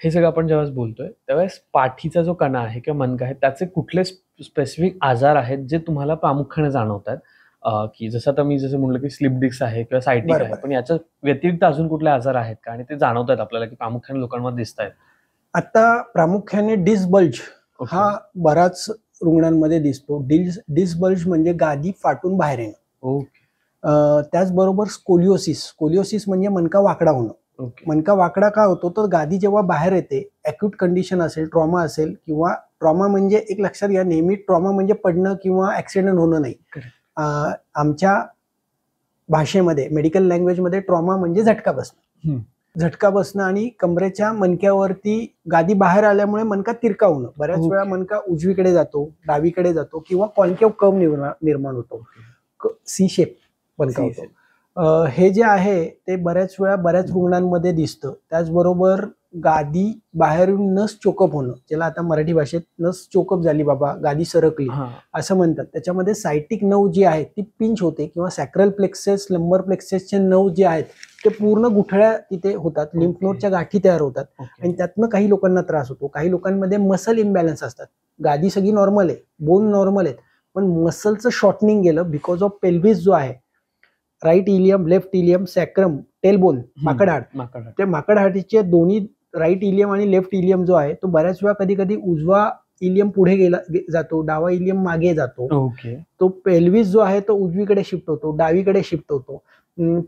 हे सगळं आपण जेव्हा बोलतोय त्यावेळेस पाठीचा जो कणा आहे किंवा मणका आहे त्याचे कुठले स्पेसिफिक आजार आहेत जे तुम्हाला प्रामुख्याने जाणवतात? की जसं आता मी जसं म्हणलं की स्लिप डिस्क आहे किंवा सायटिक आहे, पण याच्या व्यतिरिक्त अजून कुठले आजार आहेत का आणि ते जाणवतात आपल्याला की प्रामुख्याने लोकांमध्ये दिसत आहेत? आता प्रामुख्याने डिस्क बल्ज हा बराच रुग्णांमध्ये दिसतो. डिस्क बल्ज म्हणजे गादी फाटून बाहेर येणं. त्याचबरोबर स्कोलिओसिस म्हणजे मणका वाकडा होणं. मणका वाकडा का होतो तर गादी जेव्हा बाहेर येते, अॅक्यूट कंडिशन असेल, ट्रॉमा असेल, किंवा ट्रॉमा म्हणजे एक लक्षात घ्या नेहमी ट्रॉमा म्हणजे पडणं किंवा ऍक्सिडेंट होणं नाही. आमच्या भाषेमध्ये मेडिकल लँग्वेजमध्ये ट्रॉमा म्हणजे झटका बसणं. झटका बसणं आणि कमरेच्या मणक्यावरती गादी बाहेर आल्यामुळे मणका तिरका होणं. बऱ्याच वेळा मणका उजवीकडे जातो, डावीकडे जातो किंवा कॉन्केव्ह कर्व निर्माण होतो, सी शेप मणका होतो. हे जे आहे ते बऱ्याच वेळा बऱ्याच रुग्णांमध्ये दिसतं. त्याचबरोबर गादी बाहेरून नस चोकअप होणं, ज्याला आता मराठी भाषेत नस चोकअप झाली बाबा, गादी सरकली असं म्हणतात. त्याच्यामध्ये सायटिक नर्व जी आहे ती पिंच होते किंवा सॅक्रल प्लेक्सेस, लंबर प्लेक्सेसचे नर्व जे आहेत ते पूर्ण गुठळ्या तिथे होतात, लिम्फ नोडच्या गाठी तयार होतात आणि त्यातनं काही लोकांना त्रास होतो. काही लोकांमध्ये मसल इम्बॅलन्स असतात. गादी सगळी नॉर्मल आहे, बोन नॉर्मल आहेत, पण मसलचं शॉर्टनिंग गेलं बिकॉज ऑफ पेल्विस जो आहे, right ilium, left ilium, sacrum, tailbone, माकडहाड, ते माकडहाडीचे दोन्ही राईट इलियम आणि लेफ्ट इलियम जो आहे तो बऱ्याच वेळा कधी कधी उजवा इलियम पुढे जातो, डावा इलियम मागे जातो. तो पेल्विस जो आहे तो उजवीकडे शिफ्ट होतो, डावीकडे शिफ्ट होतो.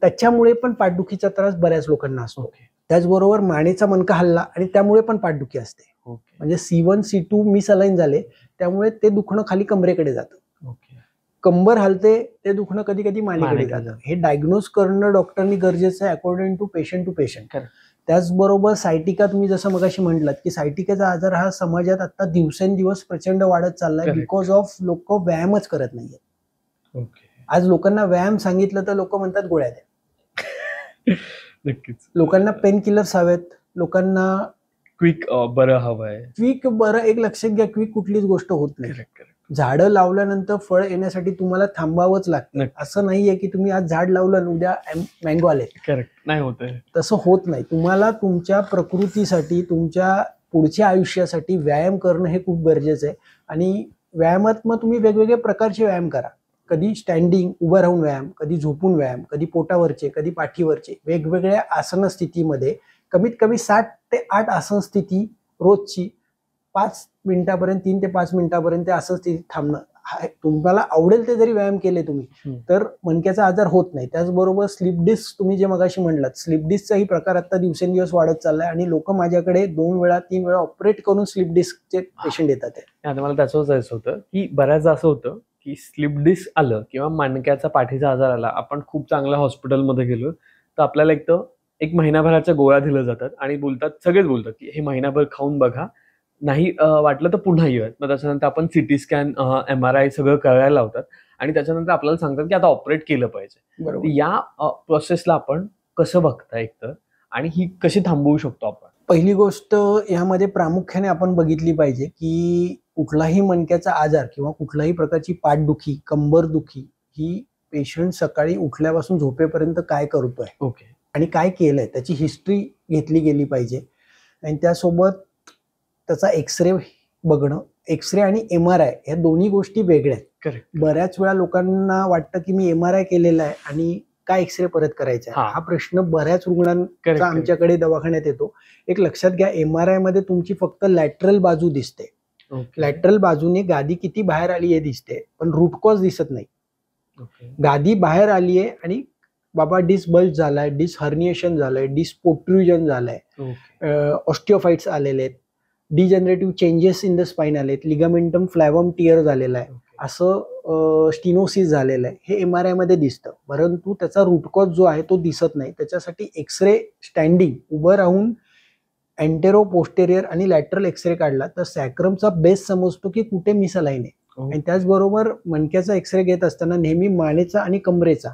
त्याच्यामुळे पण पाठदुखीचा त्रास बऱ्याच लोकांना असतो. त्याचबरोबर मानेचा मणका हल्ला आणि त्यामुळे पण पाठदुखी असते. म्हणजे C1 C2 मिसअलाइन झाले त्यामुळे ते दुखणं खाली कमरेकडे जातं. कंबर हलते, ते दुखणं कधी कधी मानेकडे जातं. हे डायग्नोज करणं डॉक्टरनी गरजेचं आहे अकॉर्डिंग टू पेशंट. त्याचबरोबर सायटिका, तुम्ही जसं मगाशी म्हटलात की सायटिकाचा आजार हा समाजात आता दिवसेंदिवस प्रचंड वाढत चाललाय बिकॉज ऑफ लोक व्यायामच करत नाहीये. आज लोकांना व्यायाम सांगितलं तर लोक म्हणतात गोळ्या द्या. नक्कीच. लोकांना पेन किलर्स हवेत, लोकांना क्विक बरं हवंय. क्विक बरं, एक लक्षात घ्या, क्विक कुठलीच गोष्ट होत नाही. झाडं लावल्यानंतर फळ येण्यासाठी तुम्हाला थांबावंच लागतं. असं नाहीये की तुम्ही आज झाड लावलं आणि उद्या मँगो आले. करेक्ट, नाही होत, तसं होत नाही. तुम्हाला तुमच्या प्रकृतीसाठी, तुमच्या पुढच्या आयुष्यासाठी व्यायाम करणं हे खूप गरजेचं आहे. आणि व्यायामात मग तुम्ही वेगवेगळ्या प्रकारचे व्यायाम करा. कधी स्टँडिंग उभं राहून व्यायाम, कधी झोपून व्यायाम, कधी पोटावरचे, कधी पाठीवरचे, वेगवेगळ्या आसन स्थितीमध्ये कमीत कमी 7 ते 8 आसन स्थिती रोजची 5 मिनिटापर्यंत, 3 ते 5 मिनिटापर्यंत आसन स्थितीत थांबणं. तुम्हाला आवडेल ते जरी व्यायाम केले तुम्ही तर मणक्याचा आजार होत नाही. त्याचबरोबर स्लिप डिस्क, तुम्ही जे मगाशी म्हणलात, स्लिप डिस्कचाही प्रकार आता दिवसेंदिवस वाढत चाललाय आणि लोक माझ्याकडे 2 वेळा 3 वेळा ऑपरेट करून स्लिप डिस्कचे पेशंट येतात. आता मला त्याचं जायचं होतं की बऱ्याचदा असं होतं की स्लिप डिस्क आलं किंवा मणक्याचा पाठीचा आजार आला, आपण खूप चांगल्या हॉस्पिटलमध्ये गेलो तर आपल्याला एक महिनाभराच्या गोळ्या दिल्या जातात आणि सगळेच बोलतात की हे महिनाभर खाऊन बघा, नाही वाटलं तर पुन्हा येऊयात. मग त्याच्यानंतर आपण सिटी स्कॅन, MRI सगळं करायला लावतात आणि त्याच्यानंतर आपल्याला सांगतात की आता ऑपरेट केलं पाहिजे. बरोबर. या प्रोसेसला आपण कसं बघता एकतर, आणि ही कशी थांबवू शकतो आपण? पहिली गोष्ट यामध्ये प्रामुख्याने आपण बघितली पाहिजे की कुठलाही मणक्याचा आजार किंवा कुठल्याही प्रकारची पाठदुखी, कंबरदुखी ही पेशंट सकाळी उठल्यापासून झोपेपर्यंत काय करतोय आणि काय केलंय त्याची हिस्ट्री घेतली गेली पाहिजे. आणि त्यासोबत त्याचा एक्सरे बघणं. एक्सरे आणि MRI ह्या दोन्ही गोष्टी वेगळ्या आहेत. बऱ्याच वेळा लोकांना वाटतं की मी MRI केलेला आहे आणि काय एक्सरे परत करायचा आहे, हा प्रश्न बऱ्याच रुग्णांचा आमच्याकडे दवाखान्यात येतो. एक लक्षात घ्या, MRI मध्ये तुमची फक्त लॅटरल बाजू दिसते. लॅटरल बाजूने गादी किती बाहेर आली हे दिसते, पण रूट कॉज दिसत नाही. गादी बाहेर आली आहे आणि बाबा डिस्क बल्ज झालाय, डिस्क हर्निएशन झालंय, डिस्क पोट्रुजन झालंय, ऑस्टिओफाइट्स आलेले आहेत, degenerative changes in the spine आलेत, लिगामेंटम फ्लॅवम टिअर झालेला आहे, असं स्टिनोसिस झालेलं आहे, हे MRI मध्ये दिसतं. परंतु त्याचा रूट कॉज जो आहे तो दिसत नाही. त्याच्यासाठी एक्सरे, स्टँडिंग उभं राहून एंटेरो, पोस्टेरियर आणि लॅटरल एक्सरे काढला तर सॅक्रमचा बेस समजतो की कुठे मिसअलाइन आहे. आणि त्याचबरोबर मणक्याचा एक्सरे घेत असताना नेहमी मानेचा आणि कमरेचा,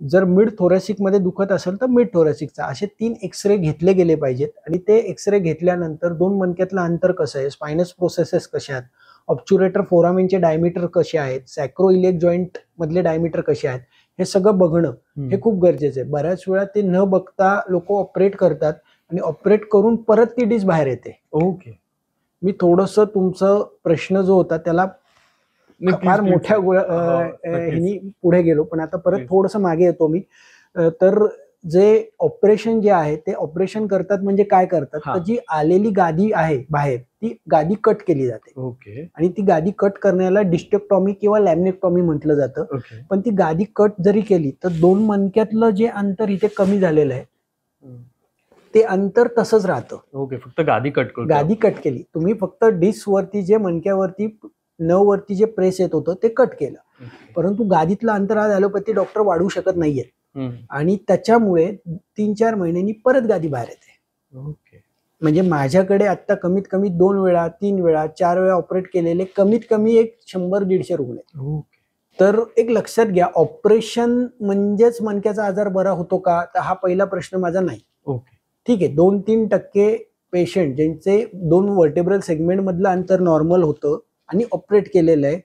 जर मिड थोरॅसिक मध्ये दुखत असेल तर मिड थोरॅसिकचा, असे 3 एक्सरे घेतले गेले पाहिजेत. आणि ते एक्सरे घेतल्यानंतर 2 मणक्यातलं अंतर कसं आहे, स्पायनस प्रोसेसेस कशा आहेत, ऑब्च्युरेटर फोरामेनचे डायमीटर कसे आहेत, सॅक्रोइलिएक जॉईंट मधले डायमीटर कसे आहेत, हे सगळं बघणं हे खूप गरजेचं आहे. बऱ्याच वेळा ते न बघता लोक ऑपरेट करतात आणि ऑपरेट करून परत ती डिस्क बाहेर येते. मी थोडंसं तुमचं प्रश्न जो होता त्याला फार मोठ्या ह्यानी पुढे गेलो, पण आता परत थोडंसं मागे येतो मी. तर जे ऑपरेशन जे आहे ते ऑपरेशन करतात म्हणजे काय करतात, तर जी आलेली गादी आहे बाहेर ती गादी कट केली जाते. आणि ती गादी कट करण्याला डिस्टेक्टॉमी किंवा लॅमिनेक्टॉमी म्हटलं जातं. पण ती गादी कट जरी केली तर 2 मणक्यातलं जे अंतर इथे कमी झालेलं आहे ते अंतर तसंच राहतं. फक्त गादी कट केली तुम्ही, फक्त डिस्क वरती जे मणक्यावरती नववरती जे प्रेस येत होतं ते कट केलं. परंतु गादीतलं अंतर आज ॲलोपॅथी डॉक्टर वाढवू शकत नाहीये आणि त्याच्यामुळे 3-4 महिन्यांनी परत गादी बाहेर येते. म्हणजे माझ्याकडे आता कमीत कमी 2 वेळा, 3 वेळा, 4 वेळा ऑपरेट केलेले कमीत कमी 100-150 रुग्ण आहेत. तर एक लक्षात घ्या, ऑपरेशन म्हणजेच मणक्याचा आजार बरा होतो का, तर हा पहिला प्रश्न माझा नाही. ठीक आहे, 2-3% पेशंट ज्यांचे 2 व्हर्टेब्रल सेगमेंट मधलं अंतर नॉर्मल होतं आणि ऑपरेट केलेलं आहे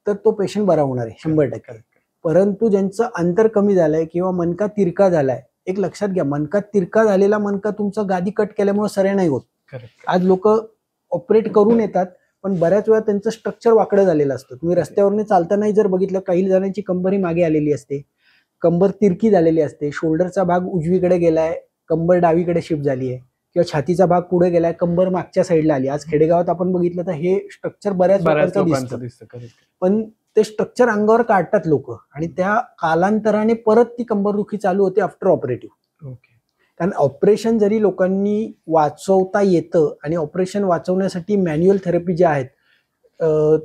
तर तो पेशंट बरा होणार आहे 100%. परंतु ज्यांचं अंतर कमी झालंय किंवा मणका तिरका झालाय, एक लक्षात घ्या, मणका तिरका झालेला मणका तुमचा गादी कट केल्यामुळे सरे नाही होत. आज लोक ऑपरेट करून येतात पण बऱ्याच वेळा त्यांचं स्ट्रक्चर वाकडं झालेलं असतं. तुम्ही रस्त्यावरने चालतानाही जर बघितलं, काही जणांची कंबर ही मागे आलेली असते, कंबर तिरकी झालेली असते, शोल्डरचा भाग उजवीकडे गेलाय, कंबर डावीकडे शिफ्ट झाली आहे, किंवा छातीचा भाग पुढे गेलाय, कंबर मागच्या साईडला आली. आज खेडेगावात आपण बघितलं तर हे स्ट्रक्चर बऱ्याच लोकांचं दिसतं. पण ते स्ट्रक्चर अंगावर काढतात लोक, आणि त्या कालांतराने परत ती कंबरदुखी चालू होते आफ्टर ऑपरेटिव्ह. कारण ऑपरेशन जरी लोकांनी वाचवता येतं, आणि ऑपरेशन वाचवण्यासाठी मॅन्युअल थेरपी ज्या आहेत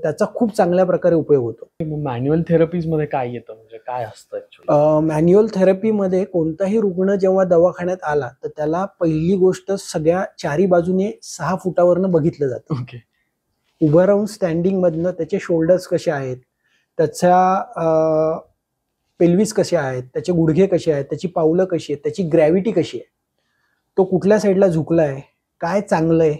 त्याचा खूप चांगल्या प्रकारे उपयोग होतो. मॅन्युअल थेरपीज मध्ये काय येतं, म्हणजे काय असतं? मॅन्युअल थेरपीमध्ये कोणताही रुग्ण जेव्हा दवाखान्यात आला तर त्याला पहिली गोष्ट सगळ्या चारी बाजूने 6 फुटावरनं बघितलं जातं. उभं राहून स्टँडिंग मधनं त्याचे शोल्डर्स कसे आहेत, त्याच्या पेल्विस कसे आहेत, त्याचे गुडघे कसे आहेत, त्याची पावलं कशी आहेत, त्याची ग्रॅव्हिटी कशी आहे, तो कुठल्या साईडला झुकलाय, काय चांगलंय,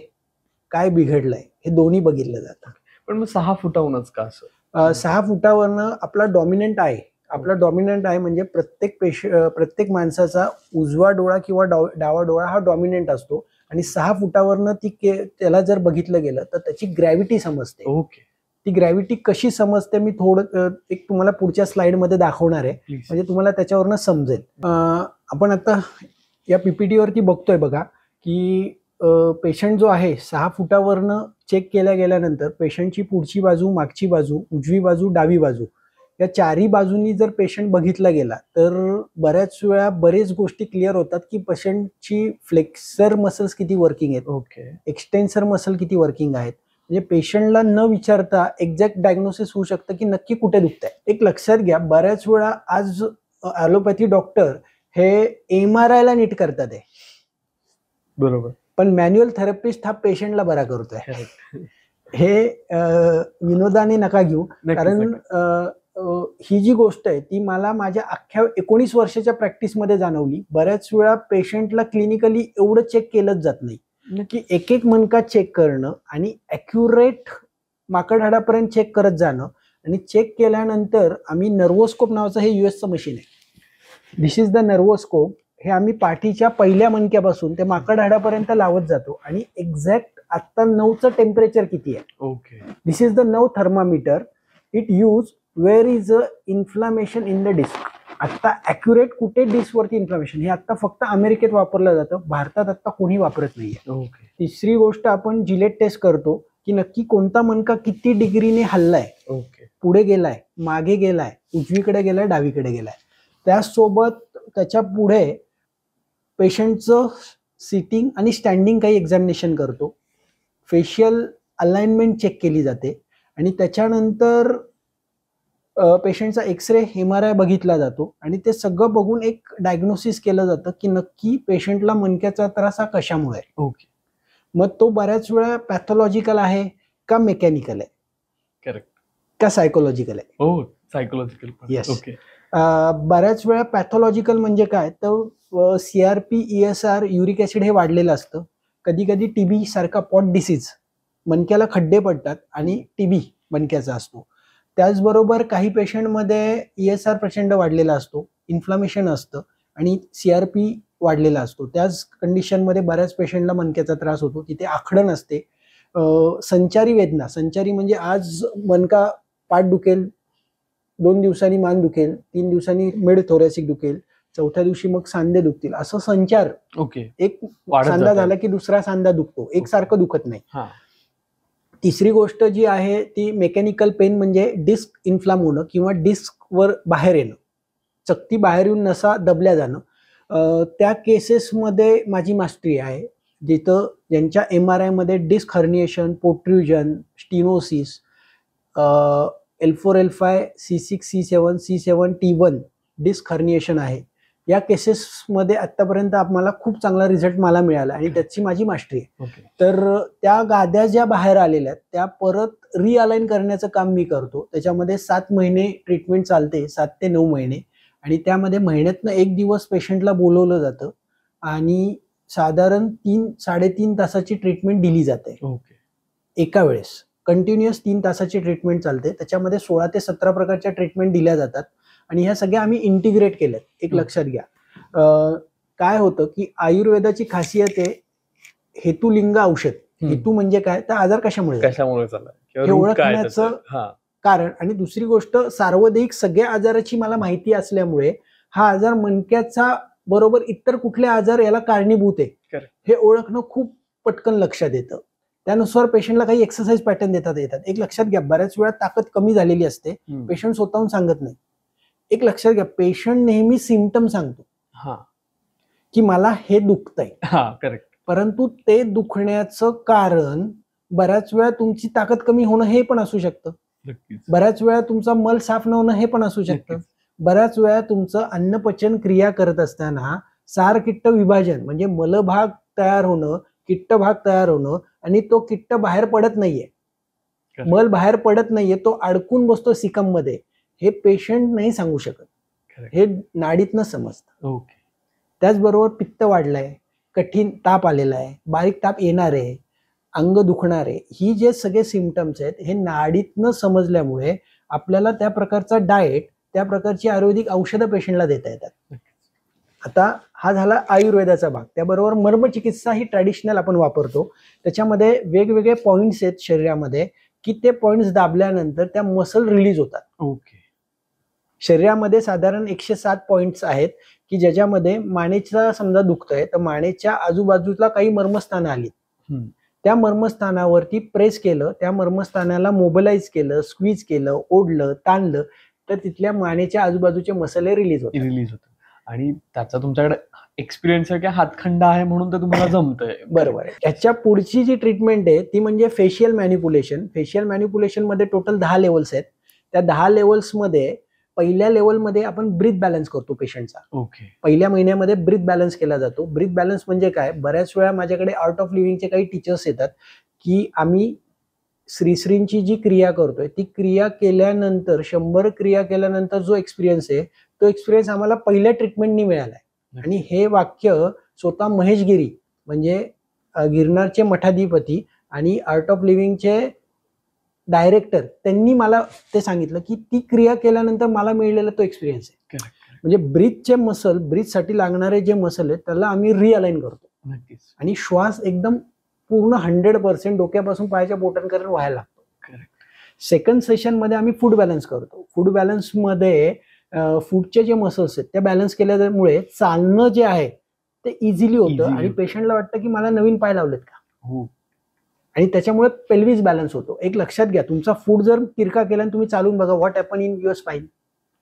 काय बिघडलंय, हे दोन्ही बघितलं जातं. पण मग 6 फुटाहूनच का असं? 6 फुटावरनं आपला डॉमिनंट आहे म्हणजे प्रत्येक माणसाचा उजवा डोळा किंवा डावा डोळा हा डॉमिनंट असतो, आणि 6 फुटावरनं त्याला जर बघितलं गेलं तर त्याची ग्रॅव्हिटी समजते. ती ग्रॅव्हिटी कशी समजते मी थोडं एक तुम्हाला पुढच्या स्लाइड मध्ये दाखवणार आहे, म्हणजे तुम्हाला त्याच्यावरनं समजेल. आपण आता या पीपीटी वरती बघतोय बघा की पेशंट जो आहे 6 फुटावरनं चेक केल्या गेल्यानंतर पेशंटची पुढची बाजू, मागची बाजू, उजवी बाजू, डावी बाजू या चारही बाजूंनी जर पेशंट बघितला गेला तर बऱ्याच वेळा बरेच गोष्टी क्लिअर होतात की पेशंटची फ्लेक्सर मसल्स किती वर्किंग आहेत, एक्सटेन्सर मसल किती वर्किंग आहेत. म्हणजे पेशंटला न विचारता एक्झॅक्ट डायग्नोसिस होऊ शकतं की नक्की कुठे दुखतंय. एक लक्षात घ्या, बऱ्याच वेळा आज ॲलोपॅथी डॉक्टर हे MRI ला नीट करतात आहे, बरोबर, पण मॅन्युअल थेरपिस्ट हा पेशंटला बरा करतोय. हे विनोदाने नका घेऊ, कारण ही जी गोष्ट आहे ती मला माझ्या अख्ख्या 19 वर्षाच्या प्रॅक्टिसमध्ये जाणवली. बऱ्याच वेळा पेशंटला क्लिनिकली एवढं चेक केलंच जात नाही की एक मणका चेक करणं आणि ॲक्युरेट माकड हाडापर्यंत चेक करत जाणं, आणि चेक केल्यानंतर आम्ही नर्वोस्कोप नावाचं हे US मोशीन आहे. This is the नर्वोस्कोप. हे आम्ही पाठीच्या पहिल्या मणक्यापासून ते माकड हाडापर्यंत लावत जातो, आणि एक्झॅक्ट आता 9चं टेम्परेचर किती आहे. This is the 9 thermometer. It use where is a inflammation in the disc. आता ॲक्युरेट कुठे डिस्क वरती इन्फ्लामेशन, हे आता फक्त अमेरिकेत वापरलं जातं, भारतात आता कोणी वापरत नाहीये. तिसरी गोष्ट, आपण जिलेट टेस्ट करतो की नक्की कोणता मणका किती डिग्रीने हल्लाय, पुढे गेलाय, मागे गेलाय, उजवीकडे गेलाय, डावीकडे गेलाय. त्यासोबत त्याच्या पुढे पेशंटचं सिटिंग आणि स्टँडिंग काही एक्झामिनेशन करतो, फेशियल अलाइनमेंट चेक केली जाते, आणि त्याच्यानंतर पेशंटचा एक्सरे, MRI बघितला जातो, आणि ते सगळं बघून एक डायग्नोसिस केलं जातं की नक्की पेशंटला मणक्याचा त्रास हा कशामुळे आहे. मग तो बऱ्याच वेळा पॅथॉलॉजिकल आहे का मेकॅनिकल आहे, करेक्ट, का सायकोलॉजिकल आहे. सायकोलॉजिकल. येस. बऱ्याच वेळा पॅथॉलॉजिकल म्हणजे काय, तर CRP, ESR, युरिक ऍसिड हे वाढलेलं असतं. कधी कधी TB सारखा पॉट डिसीज, मणक्याला खड्डे पडतात आणि TB मणक्याचा असतो. त्याचबरोबर काही पेशंटमध्ये ESR प्रचंड वाढलेला असतो, इन्फ्लामेशन असतं, आणि CRP वाढलेला असतो. त्याच कंडिशनमध्ये बऱ्याच पेशंटला मणक्याचा त्रास होतो. तिथे आखडण असते. संचारी वेदना, संचारी म्हणजे आज मणका पाठ दुखेल, 2 दिवसांनी मान दुखेल, 3 दिवसांनी मिड थोरॅसिक दुखेल, चौथ्या दिवशी मग सांधे दुखतील, असं संचार. एक सांधा झाला की दुसरा सांधा दुखतो, एकसारखं दुखत नाही. तिसरी गोष्ट जी आहे ती मेकॅनिकल पेन, म्हणजे डिस्क इन्फ्लाम होणं किंवा डिस्क वर बाहेर येणं, चकती बाहेर येऊन नसा दबल्या जाणं. त्या केसेसमध्ये माझी मास्टरी आहे, जिथं ज्यांच्या MRI मध्ये disc herniation, protrusion, stenosis, L4, L5, C6, C7, C7, T1 disc herniation आहे. या केसेसमध्ये आतापर्यंत आम्हाला खूप चांगला रिझल्ट मला मिळाला, आणि त्याची माझी मास्टरी आहे. तर त्या गाद्या ज्या बाहेर आलेल्या आहेत त्या परत रिअलाइन करण्याचं काम मी करतो. त्याच्यामध्ये 7 महिने ट्रीटमेंट चालते, 7 ते 9 महिने, आणि त्यामध्ये महिन्यातनं 1 दिवस पेशंटला बोलवलं जातं, आणि साधारण 3-3.5 तासाची ट्रीटमेंट दिली जाते. एका वेळेस कंटिन्युअस 3 तासाची ट्रीटमेंट चालते. त्याच्यामध्ये 16 ते 17 प्रकारच्या ट्रीटमेंट दिल्या जातात, आणि ह्या सगळ्या आम्ही इंटिग्रेट केल्यात. एक लक्षात घ्या, काय होतं की आयुर्वेदाची खासियत आहे हेतुलिंग औषध. हेतू म्हणजे काय, तर आजार कशामुळे झाला? कशामुळे झाला किंवा हे root काय ओळखण्याचं त्याचं. हा कारण. आणि दुसरी गोष्ट, सार्वदैहिक सगळ्या आजाराची मला माहिती असल्यामुळे हा आजार मणक्याचा बरोबर इतर कुठले आजार याला कारणीभूत आहे Correct. हे ओळखणं खूप पटकन लक्षात येतं. त्यानुसार पेशंटला काही एक्सरसाइज पॅटर्न देतात येतात. एक लक्षात घ्या, बऱ्याच वेळा ताकद कमी झालेली असते, पेशंट स्वतःहून सांगत नाही. एक लक्षात घ्या, पेशंट नेहमी सिम्पटम सांगतो हा की मला हे दुखतंय, हा करेक्ट. परंतु ते दुखण्याचं कारण बऱ्याच वेळा तुमची ताकद कमी होणं हे पण असू शकतं, नक्कीच. बऱ्याच वेळा तुमचा मल साफ न होणं हे पण असू शकतं, नक्कीच. बऱ्याच वेळा तुमचं अन्नपचन क्रिया करत असताना सारकिट्ट विभाजन म्हणजे मलभाग तयार होणं, किट्ट भाग तयार होणं आणि तो किट्ट बाहेर पडत नाहीये, Correct. मल बाहेर पडत नाहीये, तो अडकून बसतो सिकम मध्ये, हे पेशंट नाही सांगू शकत, Correct. हे नाडीतनं समजतं. ओके. त्याचबरोबर पित्त वाढलंय, कठीण ताप आलेला आहे, बारीक ताप येणार आहे, अंग दुखणार आहे, ही जे सगळे सिम्पटम्स आहेत हे नाडीतनं समजल्यामुळे आपल्याला त्या प्रकारचा डाएट, त्या प्रकारची आयुर्वेदिक औषधं पेशंटला देता येतात. आता हा झाला आयुर्वेदाचा भाग. त्याबरोबर मर्मचिकित्सा ही ट्रॅडिशनल आपण वापरतो, त्याच्यामध्ये वेगवेगळे पॉइंट्स आहेत शरीरामध्ये की ते पॉइंट्स दाबल्यानंतर त्या मसल रिलीज होतात. ओके. शरीरामध्ये साधारण 107 पॉइंट्स आहेत की ज्याच्यामध्ये मानेचा समजा दुखतंय तर मानेच्या आजूबाजूला काही मर्मस्थानं आली, त्या मर्मस्थानावरती प्रेस केलं, त्या मर्मस्थानाला मोबिलाइज केलं, स्क्वीज केलं, ओढलं, ताणलं तर तिथल्या मानेच्या आजूबाजूचे मसले रिलीज होतात. आणि त्याचा तुमच्याकडे एक्सपिरियन्स आहे की हातखंडा आहे म्हणून तर तुम्हाला जमतंय. बरोबर आहे. त्याच्या पुढची जी ट्रीटमेंट आहे ती म्हणजे फेशियल मॅनिप्युलेशन. फेशियल मॅनिप्युलेशन मध्ये टोटल 10 लेवल्स आहेत. त्या 10 लेवल्स मध्ये पहिल्या लेवलमध्ये आपण ब्रीथ बॅलन्स करतो पेशंटचा. ओके. पहिल्या महिन्यामध्ये ब्रीथ बॅलन्स केला जातो. ब्रीथ बॅलन्स म्हणजे काय, बऱ्याच वेळा माझ्याकडे आर्ट ऑफ लिव्हिंगचे काही टीचर्स येतात की आम्ही श्रीश्रींची जी क्रिया करतोय ती क्रिया केल्यानंतर 100 क्रिया केल्यानंतर जो एक्सपिरियन्स आहे तो एक्सपिरियन्स आम्हाला पहिल्या ट्रीटमेंटनी मिळालाय. आणि हे वाक्य स्वतः महेश गिरी म्हणजे गिरनारचे मठाधिपती आणि आर्ट ऑफ लिव्हिंगचे डायरेक्टर त्यांनी मला ते सांगितलं की ती क्रिया केल्यानंतर मला मिळालेला तो एक्सपिरियन्स आहे. म्हणजे ब्रीथचे मसल, ब्रीथसाठी लागणारे जे मसल आहेत त्याला आम्ही रिअलाइन करतो. नक्कीच. आणि श्वास एकदम पूर्ण 100% डोक्यापासून पायाच्या बोटांपर्यंत व्हायला लागतो. सेकंड सेशन मध्ये आम्ही फूड बॅलन्स करतो. फूड बॅलन्स मध्ये फूडचे जे मसल्स आहेत ते बॅलन्स केल्यामुळे चालणं जे आहे ते इझिली होतं आणि पेशंटला वाटतं की मला नवीन पाय लावलेत का. हो. आणि त्याच्यामुळे पेल्विस बॅलन्स होतो. एक लक्षात घ्या, तुमचा फूड जर तिरका केला आणि तुम्ही चालून बघा what happen in your spine.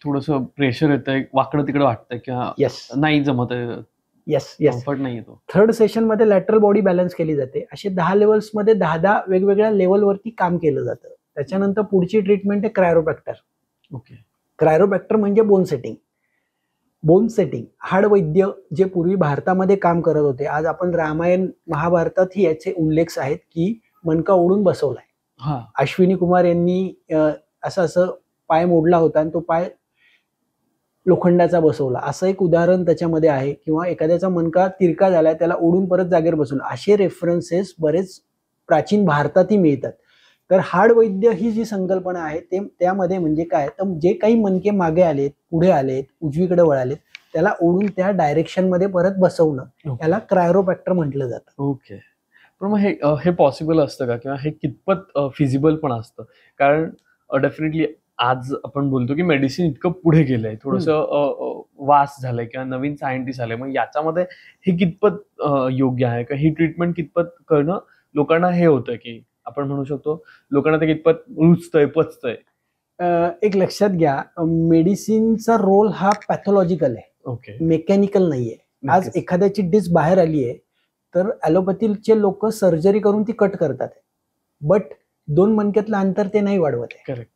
थोडंसं प्रेशर येतंय, वाकडं तिकडे वाटतंय किंवा नाही जमत आहे. येस. कम्फर्ट नाही येतो. थर्ड सेशन मध्ये लॅटरल बॉडी बॅलन्स केली जाते. असे 10 लेवल्स मध्ये 10 वेगवेगळ्या लेवलवरती काम केलं जातं. त्याच्यानंतर पुढची ट्रीटमेंट आहे क्रायोप्रॅक्टर. ओके. क्रायोप्रॅक्टर म्हणजे बोन सेटिंग. बोन सेटिंग हाडवैद्य जे पूर्वी भारतामध्ये काम करत होते, आज आपण रामायण महाभारतातही याचे उल्लेख आहेत की मणका ओढून बसवलाय. अश्विनी कुमार यांनी असं पाय मोडला होता आणि तो पाय लोखंडाचा बसवला, असं एक उदाहरण त्याच्यामध्ये आहे. किंवा एखाद्याचा मणका तिरका झालाय त्याला ओढून परत जागेवर बसवला, असे रेफरन्सेस बरेच प्राचीन भारतातही मिळतात. तर हाडवैद्य ही जी संकल्पना आहे ते त्यामध्ये म्हणजे काय, तर जे काही मणके मागे आलेत, पुढे आलेत, उजवीकडे वळालेत त्याला ओढून त्या डायरेक्शन मध्ये परत बसवणं याला क्रायोप्रॅक्टर म्हटलं जातं. ओके. पण मग हे पॉसिबल असतं का किंवा हे कितपत फिजिबल पण असतं? कारण डेफिनेटली आज आपण बोलतो की मेडिसिन इतकं पुढे गेलंय, थोडंसं वास्ट झालंय किंवा नवीन सायंटिस्ट आले, मग याच्यामध्ये हे कितपत योग्य आहे का, ही ट्रीटमेंट कितपत करणं लोकांना हे होतं की आपण म्हणू शकतो लोकांना ते कितपत रुचतंय, पचतंय? एक लक्षात घ्या, मेडिसिनचा रोल हा पॅथॉलॉजिकल आहे. ओके. मेकॅनिकल नाहीये. आज एखाद्याची डिस्क बाहेर आली आहे तर ॲलोपॅथीचे लोक सर्जरी करून ती कट करतात, बट 2 मणक्यातलं अंतर ते नाही वाढवत आहे. करेक्ट.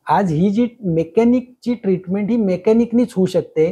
आज ही जी मेकॅनिकची ट्रीटमेंट ही मेकॅनिकनीच होऊ शकते,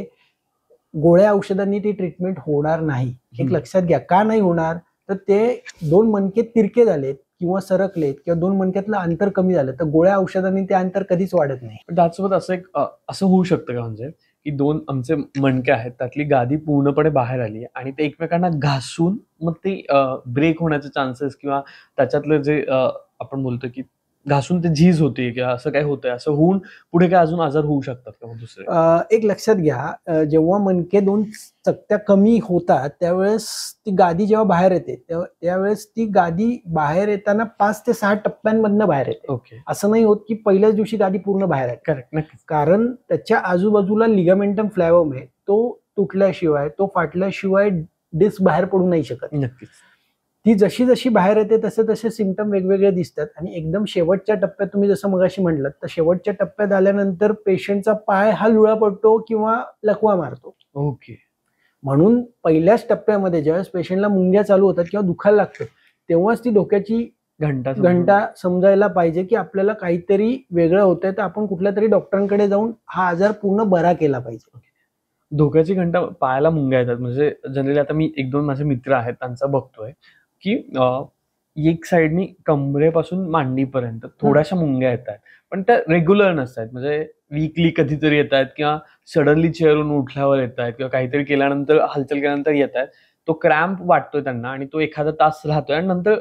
गोळ्या औषधांनी ती ट्रीटमेंट होणार नाही. एक लक्षात घ्या, का नाही होणार, तर ते 2 मणके तिरके झालेत किंवा सरकलेत किंवा 2 मणक्यातलं अंतर कमी झालं तर गोळ्या औषधांनी ते अंतर कधीच वाढत नाही. पण त्याचसोबत असं होऊ शकतं का, म्हणजे की 2 आमचे मणके आहेत त्यातली गादी पूर्णपणे बाहेर आली आणि ते एकमेकांना घासून मग ते ब्रेक होण्याचे चान्सेस किंवा त्याच्यातलं जे आपण बोलतो की घासून ते झीज होते किंवा असं काय होतंय, असं होऊन पुढे काय अजून आजार होऊ शकतात का मग दुसरे? एक लक्षात घ्या, जेव्हा मणके 2 चकत्या कमी होतात त्यावेळेस ती गादी जेव्हा बाहेर येते त्यावेळेस ती गादी बाहेर येताना 5 ते 6 टप्प्यांमधनं बाहेर येते. ओके. असं नाही होत की पहिल्याच दिवशी गादी पूर्ण बाहेर येते. करेक्ट. नक्कीच. कारण त्याच्या आजूबाजूला लिगामेंटम फ्लॅवम आहे, तो तुटल्याशिवाय, तो फाटल्याशिवाय डिस्क बाहेर पडू नाही शकत. नक्कीच. ती जशी जशी बाहेर येते तसे तसे सिम्पटम वेगवेगळे दिसतात आणि एकदम शेवटच्या टप्प्यात तुम्ही जसं मगाशी म्हटलं तर शेवटच्या टप्प्यात आल्यानंतर पेशंटचा पाय हा लुळा पडतो किंवा लकवा मारतो. ओके. म्हणून पहिल्याच टप्प्यामध्ये ज्यावेळेस पेशंटला मुंग्या चालू होतात किंवा दुखायला लागतं तेव्हाच ती डोक्याची घंटा समजायला पाहिजे की आपल्याला काहीतरी वेगळं होतंय, तर आपण कुठल्या तरी डॉक्टरांकडे जाऊन हा आजार पूर्ण बरा केला पाहिजे. धोक्याची घंटा पायाला मुंग्या येतात म्हणजे जनरली आता मी 1-2 माझे मित्र आहेत त्यांचा बघतोय की एक साइडनी कमरेपासून मांडीपर्यंत थोड्याशा मुंग्या येत आहेत, पण त्या रेग्युलर नसतात, म्हणजे वीकली कधीतरी येत आहेत किंवा सडनली चेअरवरून उठल्यावर येत आहेत किंवा काहीतरी केल्यानंतर हालचाल केल्यानंतर येत आहेत. तो क्रॅम्प वाटतोय त्यांना आणि तो एखादा तास राहतोय आणि नंतर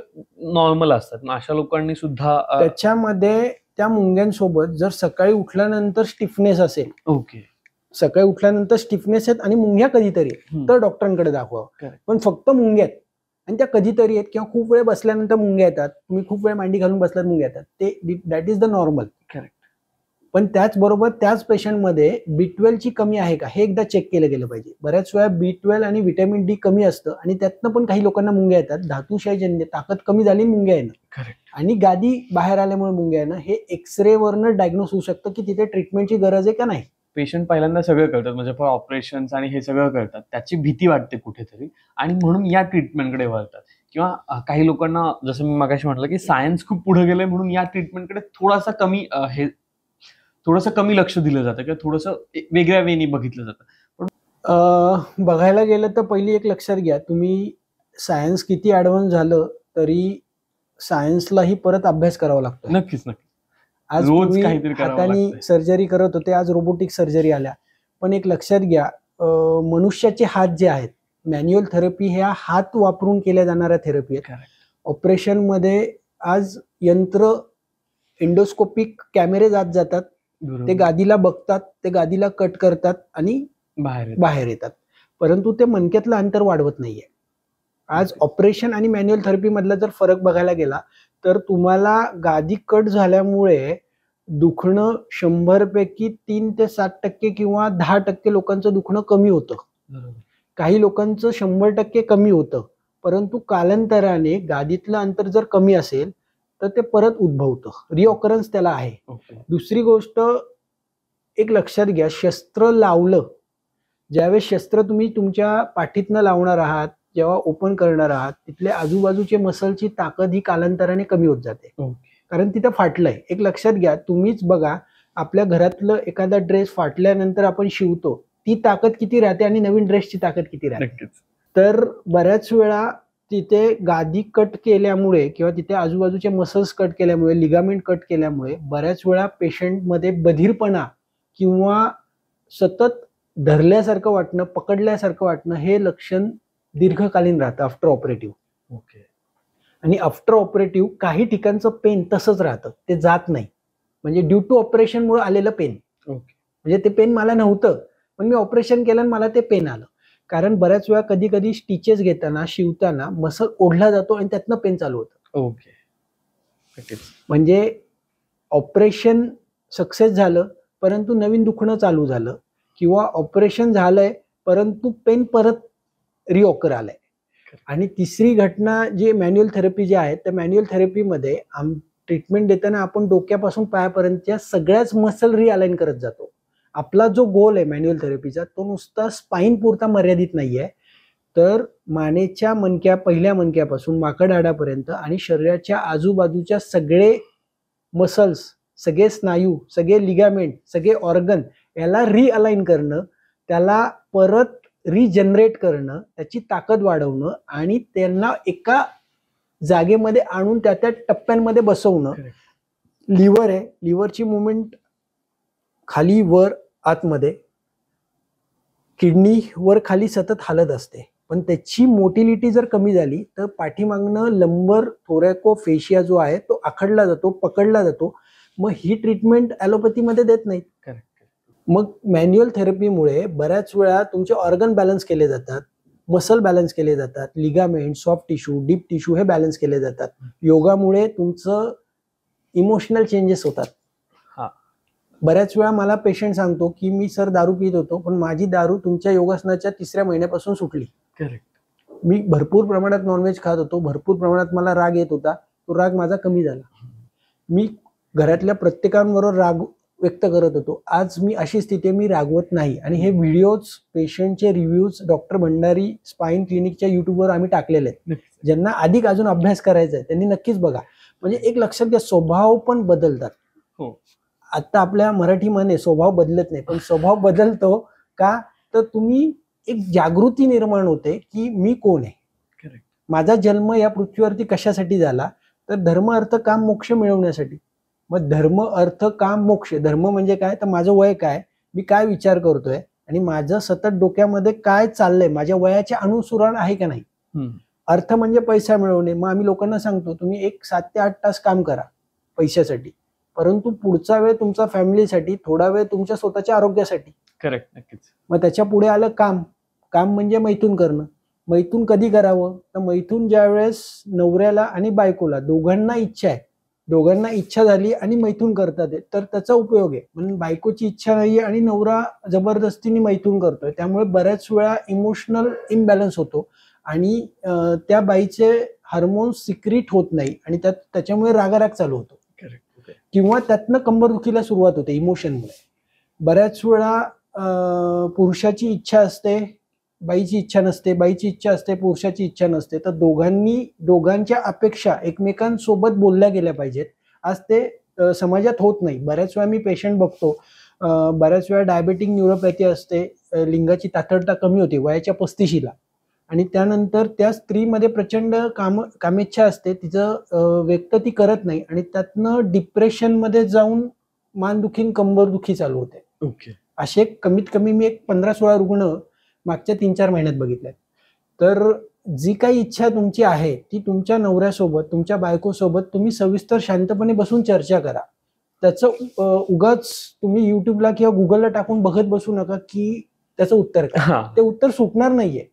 नॉर्मल असतात. मग अशा लोकांनी सुद्धा त्याच्यामध्ये त्या मुंग्यांसोबत जर सकाळी उठल्यानंतर स्टिफनेस असेल, ओके, सकाळी उठल्यानंतर स्टिफनेस आहेत आणि मुंग्या कधीतरी आहेत तर डॉक्टरांकडे दाखवावं. पण फक्त मुंग्या आहेत आणि त्या कधीतरी आहेत किंवा खूप वेळ बसल्यानंतर मुंग्या येतात, तुम्ही खूप वेळ मांडी घालून बसल्यात मुंग्या येतात, ते that is the normal. Correct. पण त्याचबरोबर त्याच पेशंटमध्ये B12 ची कमी आहे का हे एकदा चेक केलं गेलं पाहिजे. बऱ्याच वेळा B12 आणि व्हिटॅमिन डी कमी असतं आणि त्यातनं पण काही लोकांना मुंग्या येतात. धातुशाहीजन्य ताकद कमी झाली मुंग्या येणं. करेक्ट. आणि गादी बाहेर आल्यामुळे मुंग्या येणं हे एक्सरे वरनं डायग्नोस होऊ शकतं की तिथे ट्रीटमेंटची गरज आहे का नाही. पेशंट पहिल्यांदा सगळं करतात, म्हणजे फॉर ऑपरेशन्स आणि हे सगळं करतात, त्याची भीती वाटते कुठेतरी आणि म्हणून या ट्रीटमेंटकडे वळतात. किंवा काही लोकांना जसं मी मगाशी म्हटलं की सायन्स खूप पुढे गेलंय म्हणून या ट्रीटमेंटकडे थोडंसं कमी लक्ष दिलं जातं किंवा थोडंसं वेगळ्या वेनी बघितलं जातं. पण बघायला गेलं तर पहिली एक लक्षात घ्या, तुम्ही सायन्स किती ऍडव्हान्स झालं तरी सायन्सलाही परत अभ्यास करावा लागतो. नक्कीच. आज रोज काहीतरी हाताने सर्जरी करत होते, आज रोबोटिक सर्जरी आल्या. पण एक लक्षात घ्या, मनुष्याचे हात जे आहेत, मॅन्युअल थेरपी ह्या हात वापरून केल्या जाणाऱ्या थेरपी आहेत. ऑपरेशन मध्ये आज यंत्र एंडोस्कोपिक कॅमेरे जातात, ते गादीला बघतात, ते गादीला कट करतात आणि बाहेर येतात, परंतु ते मणक्यातलं अंतर वाढवत नाहीये. आज ऑपरेशन आणि मॅन्युअल थेरपी मधला जर फरक बघायला गेला तर तुम्हाला गादी कट झाल्यामुळे दुखणं 100 पैकी 3 ते 7% किंवा 10% लोकांचं दुखणं कमी होतं. काही लोकांचं 100% कमी होतं, परंतु कालांतराने गादीतलं अंतर जर कमी असेल तर ते परत उद्भवतं, रिऑकरन्स त्याला आहे. दुसरी गोष्ट एक लक्षात घ्या, शस्त्र लावलं, ज्यावेळेस शस्त्र तुम्ही तुमच्या पाठीतनं लावणार आहात, जेव्हा ओपन करणार आहात, तिथल्या आजूबाजूचे मसलची ताकद ही कालांतराने कमी होत जाते, कारण तिथं फाटलंय. एक लक्षात घ्या, तुम्हीच बघा, आपल्या घरातलं एखादा ड्रेस फाटल्यानंतर आपण शिवतो, ती ताकद किती राहते आणि नवीन ड्रेसची ताकद किती राहते. तर बऱ्याच वेळा तिथे गादी कट केल्यामुळे किंवा तिथे आजूबाजूचे मसल्स कट केल्यामुळे, लिगामेंट कट केल्यामुळे बऱ्याच वेळा पेशंटमध्ये बधीरपणा किंवा सतत धरल्यासारखं वाटणं, पकडल्यासारखं वाटणं हे लक्षण दीर्घकालीन राहतं आफ्टर ऑपरेटिव्ह. आणि आफ्टर ऑपरेटिव्ह काही ठिकाणचं पेन तसंच राहतं, ते जात नाही, म्हणजे ड्यू टू ऑपरेशनमुळे आलेलं पेन. म्हणजे ते पेन मला नव्हतं, पण मी ऑपरेशन केलं आणि मला ते पेन आलं. कारण बऱ्याच वेळा कधी कधी स्टिचेस घेताना, शिवताना मसल ओढला जातो आणि त्यातनं पेन चालू होतं. म्हणजे ऑपरेशन सक्सेस झालं परंतु नवीन दुखणं चालू झालं, किंवा ऑपरेशन झालंय परंतु पेन परत रिऑकर आलाय. आणि तिसरी घटना जी मॅन्युअल थेरपी जी आहे, त्या मॅन्युअल थेरपीमध्ये ट्रीटमेंट देताना आपण डोक्यापासून पायापर्यंतच्या सगळ्याच मसल रिअलाइन करत जातो. आपला जो गोल आहे मॅन्युअल थेरपीचा, तो नुसता स्पाइन पुरता मर्यादित नाहीये, तर मानेच्या मणक्या, पहिल्या मणक्यापासून माकड हाडापर्यंत आणि शरीराच्या आजूबाजूच्या सगळे मसल्स, सगळे स्नायू, सगळे लिगामेंट, सगळे ऑर्गन याला रिअलाइन करणं, त्याला परत रिजनरेट करणं, त्याची ताकद वाढवणं आणि त्यांना एका जागेमध्ये आणून त्या टप्प्यांमध्ये बसवणं. लिव्हर आहे, लिव्हरची मुवमेंट खाली वर आतमध्ये, किडनी वर खाली सतत हालत असते, पण त्याची मोटिलिटी जर कमी झाली तर पाठीमागनं लंबर थोरॅकोफेशिया जो आहे तो आखडला जातो, पकडला जातो. मग ही ट्रीटमेंट ॲलोपॅथीमध्ये देत नाहीत. मग मॅन्युअल थेरपीमुळे बऱ्याच वेळा तुमचे ऑर्गन बॅलन्स केले जातात, मसल बॅलन्स केले जातात, ligament, soft tissue, deep tissue हे बॅलन्स केले जातात. योगामुळे तुमचं इमोशनल चेंजेस होतात. बऱ्याच वेळा मला पेशंट सांगतो की मी सर दारू पित होतो, पण माझी दारू तुमच्या योगासनाच्या 3ऱ्या महिन्यापासून सुटली. मी भरपूर प्रमाणात नॉनव्हेज खात होतो, भरपूर प्रमाणात मला राग येत होता, तो राग माझा कमी झाला. मी घरातल्या प्रत्येकांबरोबर राग व्यक्त करत होतो. आज मी अशी स्थिती मी रागवत नाही. आणि हे व्हिडिओज, पेशंटचे रिव्ह्यूज डॉक्टर भंडारी स्पाईन क्लिनिकच्या युट्यूबवर आम्ही टाकलेले आहेत. ज्यांना अधिक अजून अभ्यास करायचा आहे त्यांनी नक्कीच बघा. म्हणजे एक लक्षात घ्या, स्वभाव पण बदलतात. आता आपल्या मराठी म्हणे स्वभाव बदलत नाही, पण स्वभाव बदलतो का, तर तुम्ही एक जागृती निर्माण होते की मी कोण आहे, माझा जन्म या पृथ्वीवरती कशासाठी झाला, तर धर्म अर्थ काम मोक्ष मिळवण्यासाठी. मग धर्म अर्थ काम मोक्ष, धर्म म्हणजे काय, तर माझं वय काय, मी काय विचार करतोय आणि माझं सतत डोक्यामध्ये काय चाललंय, माझ्या वयाच्या अनुसरण आहे का नाही. अर्थ म्हणजे पैसा मिळवणे. मग आम्ही लोकांना सांगतो तुम्ही 7 ते 8 तास काम करा पैशासाठी, परंतु पुढचा वेळ तुमचा फॅमिलीसाठी, थोडा वेळ तुमच्या स्वतःच्या आरोग्यासाठी. करेक्ट, नक्कीच. मग त्याच्या पुढे आलं काम. काम म्हणजे मैथून करणं. मैथून कधी करावं, तर मैथून ज्या वेळेस नवऱ्याला आणि बायकोला दोघांना इच्छा आहे, दोघांना इच्छा झाली आणि मैथून करतात तर त्याचा उपयोग आहे. म्हणून बायकोची इच्छा नाहीये आणि नवरा जबरदस्तीने मैथून करतोय, त्यामुळे बऱ्याच वेळा इमोशनल इम्बॅलन्स होतो आणि त्या बाईचे हार्मोन्स सिक्रीट होत नाही आणि त्याच्यामुळे रागाराग चालू होतो. किंवा त्यातनं कंबरदुखीला सुरुवात होते इमोशनमुळे. बऱ्याच वेळा पुरुषाची इच्छा असते, बाईची इच्छा नसते, बाईची इच्छा असते, पुरुषाची इच्छा नसते. तर दोघांच्या अपेक्षा एकमेकांसोबत बोलल्या गेल्या पाहिजेत. आज ते समाजात होत नाही. बऱ्याच वेळा मी पेशंट बघतो, बऱ्याच वेळा डायबेटिक न्यूरोपॅथी असते, लिंगाची तातडता कमी होते वयाच्या 35ला आणि त्यानंतर त्या स्त्रीमध्ये प्रचंड कामेच्छा असते, तिचं व्यक्त ती करत नाही आणि त्यातनं डिप्रेशनमध्ये जाऊन मानदुखी, कंबरदुखी चालू होते. असे कमीत कमी मी 15-16 रुग्ण मागच्या 3-4 महिन्यात बघितले. तर जी काही इच्छा तुमची आहे ती तुमच्या नवऱ्यासोबत, तुमच्या बायकोसोबत तुम्ही सविस्तर शांतपणे बसून चर्चा करा. त्याचं उगाच तुम्ही युट्यूबला किंवा गुगलला टाकून बघत बसू नका की त्याचं उत्तर काय. ते उत्तर सुटणार नाहीये.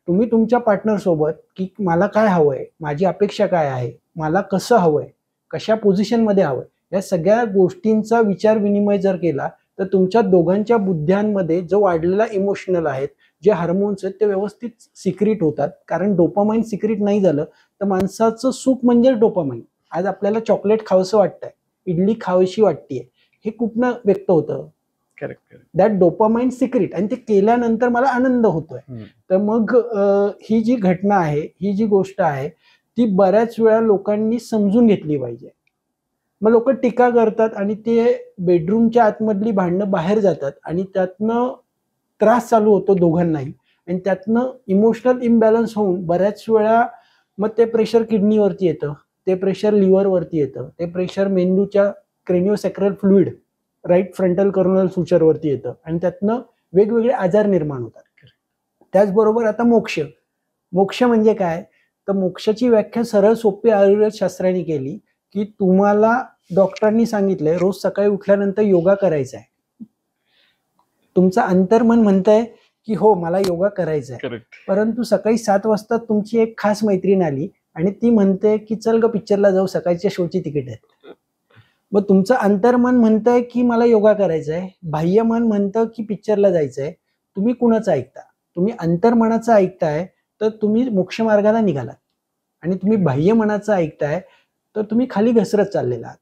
तुम्ही तुमच्या पार्टनर सोबत की मला काय हवंय, माझी अपेक्षा काय आहे, मला कसं हवंय, कशा पोझिशनमध्ये हवंय, या सगळ्या गोष्टींचा विचार विनिमय जर केला तर तुमच्या दोघांच्या बुद्ध्यांमध्ये जो वाढलेला इमोशनल आहेत, जे हार्मोन्स आहेत, ते व्यवस्थित सिक्रीट होतात. कारण डोपामाइन सिक्रीट नाही झालं तर माणसाचं सुख म्हणजे डोपामाइन. आज आपल्याला चॉकलेट खावंसं वाटतंय, इडली खावीशी वाटतेय, हे कुठनं व्यक्त होतं, दॅट डोपामाइन सिक्रीट, आणि ते केल्यानंतर मला आनंद होतोय. तर मग ही जी घटना आहे, ही जी गोष्ट आहे, ती बऱ्याच वेळा लोकांनी समजून घेतली पाहिजे. मग लोक टीका करतात आणि ते बेडरूमच्या आतमधली भांडणं बाहेर जातात आणि त्यातनं त्रास चालू होतो दोघांनाही आणि त्यातनं इमोशनल इम्बॅलन्स होऊन बऱ्याच वेळा मग ते प्रेशर किडनीवरती येतं, ते प्रेशर लिव्हरवरती येतं, ते प्रेशर मेंदूच्या क्रेनिओसॅक्रल फ्लुइड, राईट फ्रंटल कॉर्नल सुचरवरती येतं आणि त्यातनं वेगवेगळे आजार निर्माण होतात. त्याचबरोबर आता मोक्ष म्हणजे काय, तर मोक्षाची व्याख्या सरळ सोपी आयुर्वेद शास्त्राने केली की तुम्हाला डॉक्टरांनी सांगितलंय रोज सकाळी उठल्यानंतर योगा करायचा आहे. तुमचं अंतर्मन म्हणतंय की हो मला योगा करायचा आहे, परंतु सकाळी 7 वाजता तुमची एक खास मैत्रीण आली आणि ती म्हणते की चल ग पिक्चरला जाऊ, सकाळच्या शोची तिकीट आहेत. मग तुमचं अंतर्मन म्हणतंय की मला योगा करायचा आहे, बाह्य मन म्हणतं की पिक्चरला जायचंय. तुम्ही कुणाचं ऐकता? तुम्ही अंतर्मनाचं ऐकताय तर तुम्ही मोक्ष मार्गाला निघालात आणि तुम्ही बाह्य मनाचं ऐकताय तर तुम्ही खाली घसरत चाललेला आहात.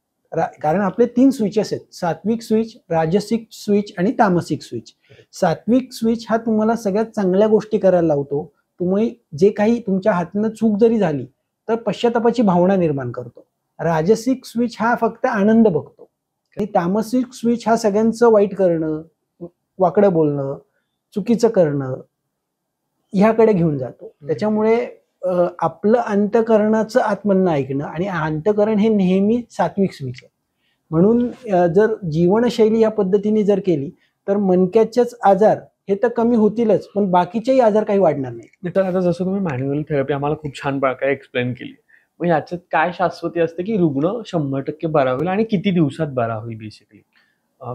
कारण आपले 3 स्विचेस आहेत, सात्विक स्विच, राजसिक स्विच आणि तामसिक स्विच. सात्विक स्विच हा तुम्हाला सगळ्यात चांगल्या गोष्टी करायला लावतो. तुम्ही जे काही तुमच्या हातनं चूक जरी झाली तर पश्चातापाची भावना निर्माण करतो. राजसिक स्विच हा फक्त आनंद बघतो आणि तामसिक स्विच हा सगळ्यांचं वाईट करणं, वाकडं बोलणं, चुकीचं करणं ह्याकडे घेऊन जातो. त्याच्यामुळे आपलं अंतकरणाचं आत्मनं ऐकणं आणि अंतकरण हे नेहमी सात्विक स्विच आहे. म्हणून जर जीवनशैली या पद्धतीने जर केली तर मणक्याचेच आजार हे तर कमी होतीलच, पण बाकीचेही आजार काही वाढणार नाही. तर आता जसं तुम्ही मॅन्युअल थेरपी आम्हाला खूप छान प्रकारे एक्सप्लेन केली, मग याच्यात काय शाश्वती असते की रुग्ण 100% बरा होईल आणि किती दिवसात बरा होईल बेसिकली?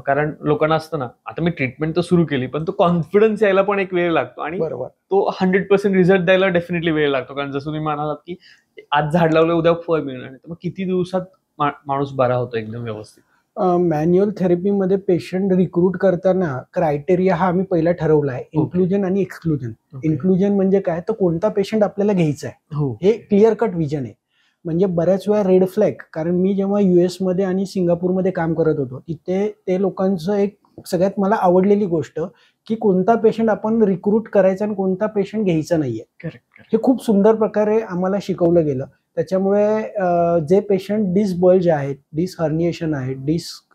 कारण लोकांना असतं ना, आता मी ट्रीटमेंट तर सुरू केली, पण तो कॉन्फिडन्स यायला पण एक वेळ लागतो आणि बरोबर. तो 100% रिझल्ट द्यायला डेफिनेटली वेळ लागतो. कारण जसं तुम्ही म्हणालात की आज झाड लावलं उद्या फळ मिळणार नाही, तर मग किती दिवसात माणूस बरा होतो एकदम व्यवस्थित? मॅन्युअल थेरपीमध्ये पेशंट रिक्रूट करताना क्रायटेरिया हा आम्ही पहिला ठरवला आहे, इन्क्लुजन आणि एक्सक्लुजन. इन्क्लुजन म्हणजे काय, तर कोणता पेशंट आपल्याला घ्यायचा आहे हे क्लिअर कट विजन आहे. म्हणजे बऱ्याच वेळा रेड फ्लॅग, कारण मी जेव्हा US मध्ये आणि सिंगापूरमध्ये काम करत होतो तिथे ते लोकांचं एक सगळ्यात मला आवडलेली गोष्ट की कोणता पेशंट आपण रिक्रूट करायचा आणि कोणता पेशंट घ्यायचा नाहीये. करेक्ट. हे खूप सुंदर प्रकारे आम्हाला शिकवलं गेलं. त्याच्यामुळे जे पेशंट डिस्क बल्ज आहेत, डिस्क हर्निएशन आहे, डिस्क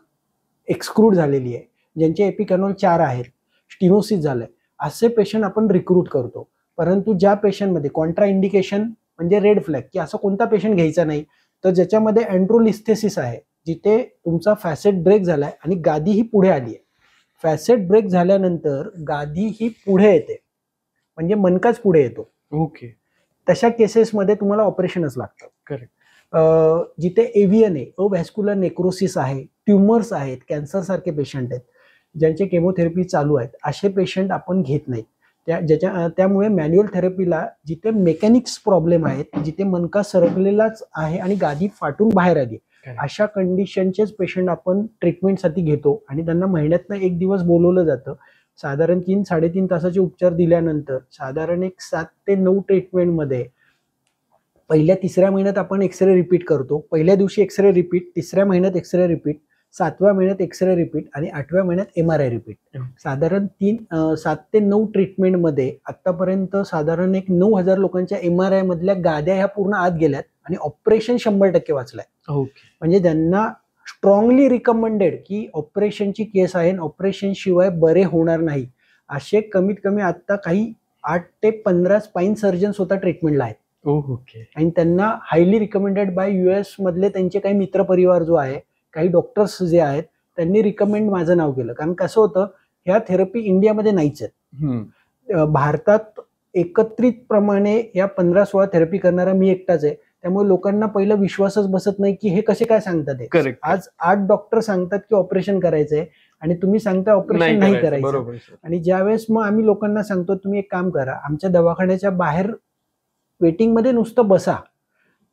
एक्सक्रूड झालेली आहे, ज्यांचे एपिकॅनॉल 4 आहेत, स्टिनोसिस झालंय, असे पेशंट आपण रिक्रूट करतो. परंतु ज्या पेशंटमध्ये कॉन्ट्रा इंडिकेशन म्हणजे रेड फ्लॅग की असं कोणता पेशंट घ्यायचा नाही, तर ज्याच्यामध्ये अँड्रोलिस्थेसिस आहे, जिथे तुमचा फॅसेट ब्रेक झालाय आणि गादी ही पुढे आली आहे. फॅसेट ब्रेक झाल्यानंतर गादी ही पुढे येते, म्हणजे मनकाच पुढे येतो. ओके. तशा केसेसमध्ये तुम्हाला ऑपरेशनच लागतं. करेक्ट. जिथे एव्हियन आहे, अव्हॅस्क्युलर नेक्रोसिस आहे, ट्युमर्स आहेत, कॅन्सर सारखे पेशंट आहेत, ज्यांचे केमोथेरपी चालू आहेत, असे पेशंट आपण घेत नाहीत. त्यामुळे मॅन्युअल थेरपीला जिथे मेकॅनिक्स प्रॉब्लेम आहेत, जिथे मनका सरकलेलाच आहे आणि गादी फाटून बाहेर आली, अशा कंडिशनचेच पेशंट आपण ट्रीटमेंटसाठी घेतो आणि त्यांना महिन्यातनं एक दिवस बोलवलं जातं. साधारण 3-3.5 तासाचे उपचार दिल्यानंतर साधारण एक 7 ते 9 ट्रीटमेंटमध्ये पहिल्या 3ऱ्या महिन्यात आपण एक्सरे रिपीट करतो. पहिल्या दिवशी एक्सरे रिपीट, 3ऱ्या महिन्यात एक्सरे रिपीट, 7व्या महिन्यात एक्सरे रिपीट आणि 8व्या महिन्यात MRI रिपीट. साधारण 7 ते 9 ट्रीटमेंटमध्ये आतापर्यंत साधारण एक 9,000 लोकांच्या MRI मधल्या गाद्या ह्या पूर्ण आत गेल्यात आणि ऑपरेशन 100% वाचलंय. म्हणजे ज्यांना स्ट्रॉंगली रिकमेंडेड की ऑपरेशनची केस आहे, ऑपरेशन शिवाय बरे होणार नाही, असे कमीत कमी आता काही 8 ते 15 स्पाइन सर्जन स्वतः ट्रीटमेंटला आहेत. ओके. आणि त्यांना हायली रिकमेंडेड बाय US मधले त्यांचे काही मित्र परिवार जो आहे, काही डॉक्टर्स जे आहेत, त्यांनी रिकमेंड माझं नाव केलं. कारण कसं होतं, ह्या थेरपी इंडियामध्ये नाहीच आहेत. भारतात एकत्रित प्रमाणे या 15-16 थेरपी करणारा मी एकटाच आहे. त्यामुळे लोकांना पहिला विश्वासच बसत नाही की हे कसे काय सांगतात. करेक्ट. आज 8 डॉक्टर सांगतात की ऑपरेशन करायचंय आणि तुम्ही सांगता ऑपरेशन नाही करायचं. आणि ज्यावेळेस मग आम्ही लोकांना सांगतो तुम्ही एक काम करा, आमच्या दवाखान्याच्या बाहेर वेटिंग मध्ये नुसतं बसा,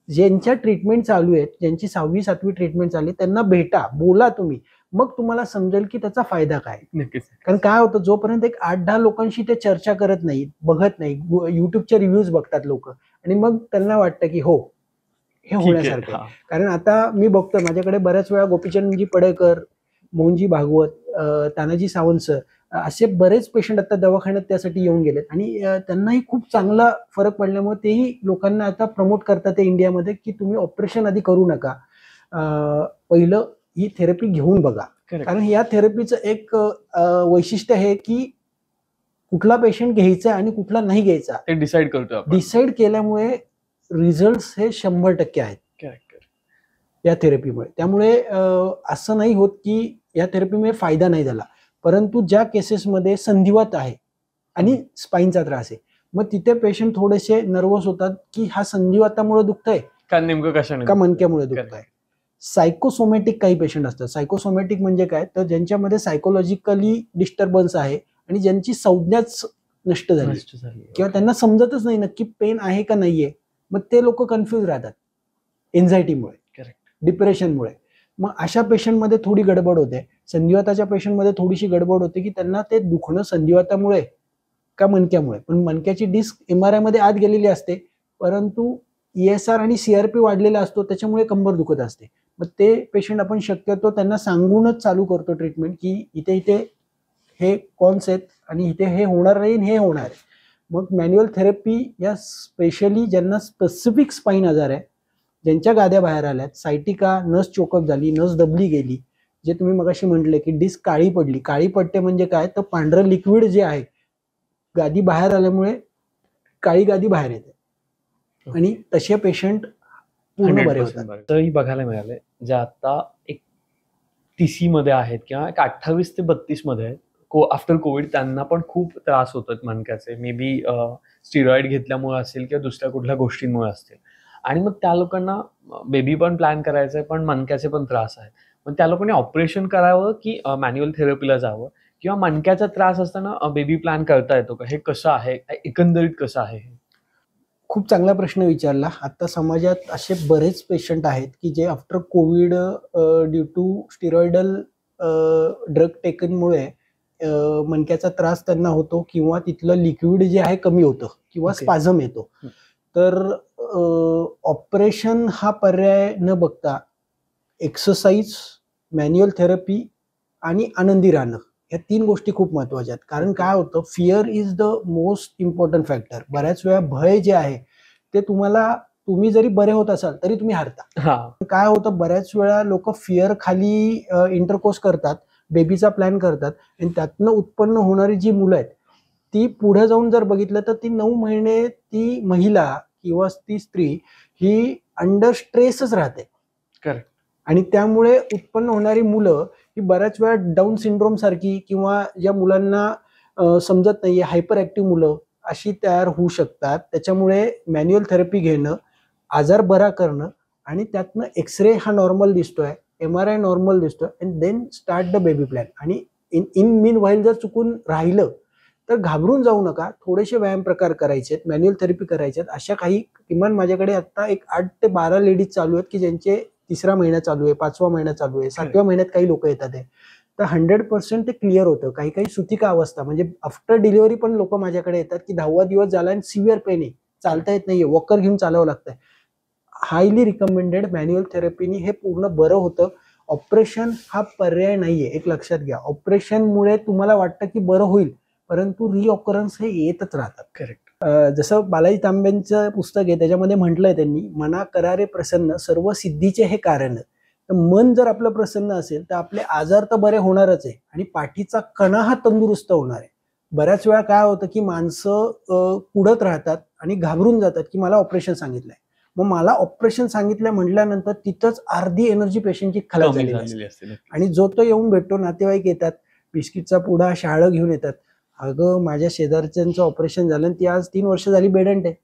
ज्यांच्या ट्रीटमेंट चालू आहेत, ज्यांची 6वी-7वी ट्रीटमेंट चालली, त्यांना भेटा, बोला तुम्ही, मग तुम्हाला समजेल की त्याचा फायदा काय. नक्कीच. कारण काय होतं, जोपर्यंत एक 8-10 लोकांशी ते चर्चा करत नाही, बघत नाही, युट्यूबचे रिव्ह्यूज बघतात लोक आणि मग त्यांना वाटतं की हो हे होण्यासारखं. कारण आता मी बघतो माझ्याकडे बऱ्याच वेळा गोपीचंदजी पडळकर, मोहनजी भागवत, तानाजी सावंत सर, असे बरेच पेशंट आता दवाखान्यात त्यासाठी येऊन गेलेत आणि त्यांनाही खूप चांगला फरक पडल्यामुळे तेही लोकांना आता प्रमोट करतात इंडियामध्ये की तुम्ही ऑपरेशन आधी करू नका, पहिलं ही थेरपी घेऊन बघा. कारण या थेरपीचं एक वैशिष्ट्य आहे की कुठला पेशंट घ्यायचा आणि कुठला नाही घ्यायचा ते डिसाईड करतो. डिसाईड केल्यामुळे रिझल्ट हे 100% आहेत या थेरपीमुळे. त्यामुळे असं नाही होत की या थेरपीमुळे फायदा नाही झाला, परंतु ज्या केसेसमध्ये संधिवात आहे आणि स्पाईनचा त्रास आहे, मग तिथे पेशंट थोडेसे नर्वस होतात की हा संधिवातामुळे दुखतंय का नेमकं कशाने, का मणक्यामुळे दुखतंय. सायकोसोमॅटिक काही पेशंट असतात. सायकोसोमॅटिक म्हणजे काय, तर ज्यांच्यामध्ये सायकोलॉजिकली डिस्टर्बन्स आहे आणि ज्यांची संज्ञाच नष्ट झाली किंवा त्यांना समजतच नाही नक्की पेन आहे का नाहीये, मग ते लोक कन्फ्युज राहतात एन्झायटीमुळे, डिप्रेशनमुळे. मग अशा पेशंटमध्ये थोडी गडबड होते. संधिवाताच्या पेशंटमध्ये थोडीशी गडबड होते की त्यांना ते दुखणं संधिवातामुळे का मणक्यामुळे, पण मणक्याची डिस्क MRI मध्ये आत गेलेली असते, परंतु ESR आणि CRP वाढलेला असतो, त्याच्यामुळे कंबर दुखत असते. मग ते पेशंट आपण शक्यतो त्यांना सांगूनच चालू करतो ट्रीटमेंट की इथे इथे हे कॉन्स आहेत आणि इथे हे होणार नाही हे होणार आहे. मग मॅन्युअल थेरपी या स्पेशली ज्यांना स्पेसिफिक स्पाईन आजार आहे, ज्यांच्या गाद्या बाहेर आल्यात, सायटिका, नस चोकअप झाली, नस दबली गेली, जे तुम्ही मगाशी म्हटले की डिस्क काळी पडली. काळी पडते म्हणजे काय, तर पांढरं लिक्विड जे आहे गादी बाहेर आल्यामुळे काळी गादी बाहेर येते आणि तसे पेशंट पूर्ण बरे होतात. तरी बघायला मिळालंय जे आता एक 30 मध्ये आहेत किंवा एक 28 ते 32 मध्ये आहेत, आफ्टर कोविड त्यांना पण खूप त्रास होतात मणक्याचे, मे बी स्टिरॉइड घेतल्यामुळे असेल किंवा दुसऱ्या कुठल्या गोष्टींमुळे असतील. आणि मग त्या लोकांना बेबी पण प्लॅन करायचं आहे, पण मणक्याचे पण त्रास आहेत. मग त्या लोकांनी ऑपरेशन करावं की मॅन्युअल थेरपीला जावं, किंवा मणक्याचा त्रास असताना बेबी प्लॅन करता येतो का? हे कसं आहे, एकंदरीत कसं आहे हे? खूप चांगला प्रश्न विचारला. आता समाजात असे बरेच पेशंट आहेत की जे after covid due to steroidal drug टेकनमुळे मणक्याचा त्रास त्यांना होतो, किंवा तिथलं लिक्विड जे आहे कमी होतं, किंवा Okay. स्पाझम येतो. तर ऑपरेशन हा पर्याय न बघता एक्सरसाइज, मॅन्युअल थेरपी आणि आनंदी राहणं, या 3 गोष्टी खूप महत्वाच्या आहेत. कारण काय होतं, fear is the most important factor. बऱ्याच वेळा भय जे आहे ते तुम्ही जरी बरे होत असाल तरी तुम्ही हारता. काय होतं, बऱ्याच वेळा लोक फिअर खाली इंटरकोर्स करतात, बेबीचा प्लॅन करतात, आणि त्यातनं उत्पन्न होणारी जी मुलं आहेत ती पुढे जाऊन जर बघितलं तर ती 9 महिने ती महिला किंवा ती स्त्री ही अंडर स्ट्रेसच राहते. करेक्ट. आणि त्यामुळे उत्पन्न होणारी मुलं ही बऱ्याच वेळा डाऊन सिंड्रोम सारखी, किंवा ज्या मुलांना समजत नाहीये, हायपर ऍक्टिव्ह मुलं अशी तयार होऊ शकतात. त्याच्यामुळे मॅन्युअल थेरपी घेणं, आजार बरा करणं, आणि त्यातनं एक्सरे हा नॉर्मल दिसतोय, MRI नॉर्मल दिसतोय, and then start the baby plan. आणि इन मीन व्हाईल जर चुकून राहिलं तर घाबरून जाऊ नका. थोडेसे व्यायाम प्रकार करायचे, मॅन्युअल थेरपी करायचे. अशा काही किमान माझ्याकडे आता एक 8 ते 12 लेडीज चालू आहेत की ज्यांचे 3रा महिना चालू आहे, 5वा महिना चालू आहे, 7व्या महिन्यात काही लोक येतात आहे. तर 100% ते क्लिअर होतं. काही काही सुतिका अवस्था म्हणजे आफ्टर डिलिव्हरी पण लोक माझ्याकडे येतात की 10वा दिवस झाला आणि सिव्हिअर पेन आहे, चालता येत नाहीये, वॉकर घेऊन चालावं लागतंय. हायली रिकमेंडेड मॅन्युअल थेरपीनी हे पूर्ण बरं होतं. ऑपरेशन हा पर्याय नाहीये, एक लक्षात घ्या. ऑपरेशनमुळे तुम्हाला वाटतं की बरं होईल, परंतु रिऑकरन्स हे येतच राहतात. करेक्ट. जसं बालाजी तांब्यांचं पुस्तक आहे त्याच्यामध्ये म्हटलंय त्यांनी, मना करारे प्रसन्न, सर्व सिद्धीचे हे कारण. तर मन जर आपलं प्रसन्न असेल तर आपले आजार तर बरे होणारच आहे, आणि पाठीचा कणा हा तंदुरुस्त होणार आहे. बऱ्याच वेळा काय होतं की माणसं कुढत राहतात आणि घाबरून जातात की मला ऑपरेशन सांगितलंय. मग मला ऑपरेशन सांगितलं म्हटल्यानंतर तिथंच अर्धी एनर्जी पेशंटची खलास झालेली असते. आणि जो तो येऊन भेटतो, नातेवाईक येतात, बिस्किटचा पुडा, शहाळं घेऊन येतात. अगं माझ्या शेजारच्यांचं ऑपरेशन झालं आणि ती आज 3 वर्ष झाली बेडंट आहे.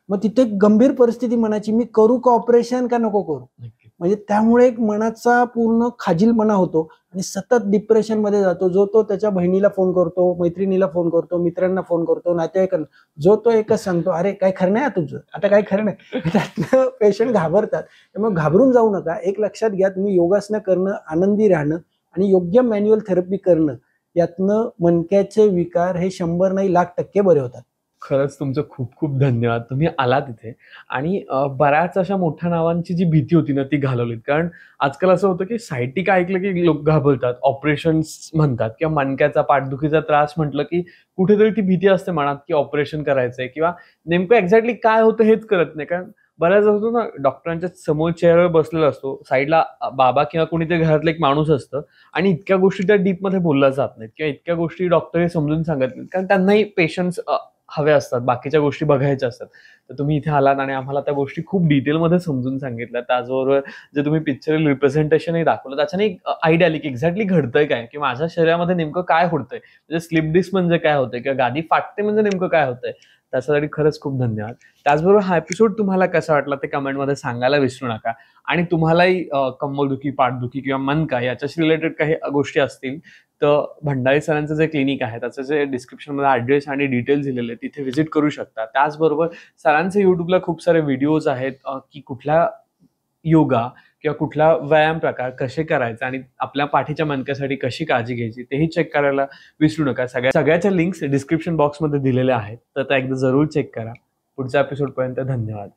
मग तिथे गंभीर परिस्थिती मनाची, मी करू का ऑपरेशन का नको करू. म्हणजे त्यामुळे एक मनाचा पूर्ण खाजीलपणा होतो आणि सतत डिप्रेशन मध्ये जातो. जो तो त्याच्या बहिणीला फोन करतो, मैत्रिणीला फोन करतो, मित्रांना फोन करतो, नातेवाईकांना, जो तो एकच सांगतो, अरे काय खरं नाही तुझं, आता काय खरं नाही. त्यातनं पेशंट घाबरतात. त्यामुळे घाबरून जाऊ नका. एक लक्षात घ्या, तुम्ही योगासनं करणं, आनंदी राहणं आणि योग्य मॅन्युअल थेरपी करणं, यातनं मणक्याचे विकार हे 100 नाही 1,00,000% बरे होतात. खरंच तुमचं खूप खूप धन्यवाद. तुम्ही आलात इथे आणि बऱ्याच अशा मोठ्या नावांची जी भीती होती ना ती घालवलीत. कारण आजकाल असं होतं की सायटिक ऐकलं की लोक घाबरतात, ऑपरेशन्स म्हणतात, किंवा मणक्याचा पाठदुखीचा त्रास म्हटलं की कुठेतरी ती भीती असते मनात की ऑपरेशन करायचंय, किंवा नेमकं एक्झॅक्टली काय होतं हेच कळत नाही. कारण बऱ्याच होतो ना, डॉक्टरांच्या समोर चेअरवर बसलेला असतो, साईडला बाबा किंवा कोणीतरी घरातलं एक माणूस असतं, आणि इतक्या गोष्टी त्या डीपमध्ये बोलल्या जात नाहीत, किंवा इतक्या गोष्टी डॉक्टर हे समजून सांगत नाहीत, कारण त्यांनाही पेशन्स हवे असतात, बाकीच्या गोष्टी बघायच्या असतात. तर तुम्ही इथे आलात आणि आम्हाला त्या गोष्टी खूप डिटेलमध्ये समजून सांगितल्या. त्याचबरोबर जे तुम्ही पिक्चरल रिप्रेझेंटेशनही दाखवलं, त्याच्याने एक आयडिया आली की एक्झॅक्टली घडतंय काय, की माझ्या शरीरामध्ये नेमकं काय होतंय, म्हणजे स्लिप डिस्क म्हणजे काय होतंय, किंवा गादी फाटते म्हणजे नेमकं काय होतंय. त्याच्यासाठी खरंच खूप धन्यवाद. त्याचबरोबर हा एपिसोड तुम्हाला कसा वाटला ते कमेंटमध्ये सांगायला विसरू नका. आणि तुम्हालाही कंबरदुखी, पाठदुखी किंवा मनका याच्याशी रिलेटेड काही गोष्टी असतील तर भंडारी सरांचं जे क्लिनिक आहे त्याचं जे डिस्क्रिप्शनमध्ये ॲड्रेस आणि डिटेल्स दिलेले आहेत तिथे व्हिजिट करू शकता. त्याचबरोबर सरांचे युट्यूबला खूप सारे व्हिडिओज आहेत की कुठल्या योगा किंवा कुठला व्यायाम प्रकार कसे करायचे आणि आपल्या पाठीच्या मणक्यासाठी कशी काळजी घ्यायची तेही चेक करायला विसरू नका. सगळ्याच्या लिंक्स डिस्क्रिप्शन बॉक्समध्ये दिलेल्या आहेत, तर त्या एकदा जरूर चेक करा. पुढच्या एपिसोडपर्यंत धन्यवाद.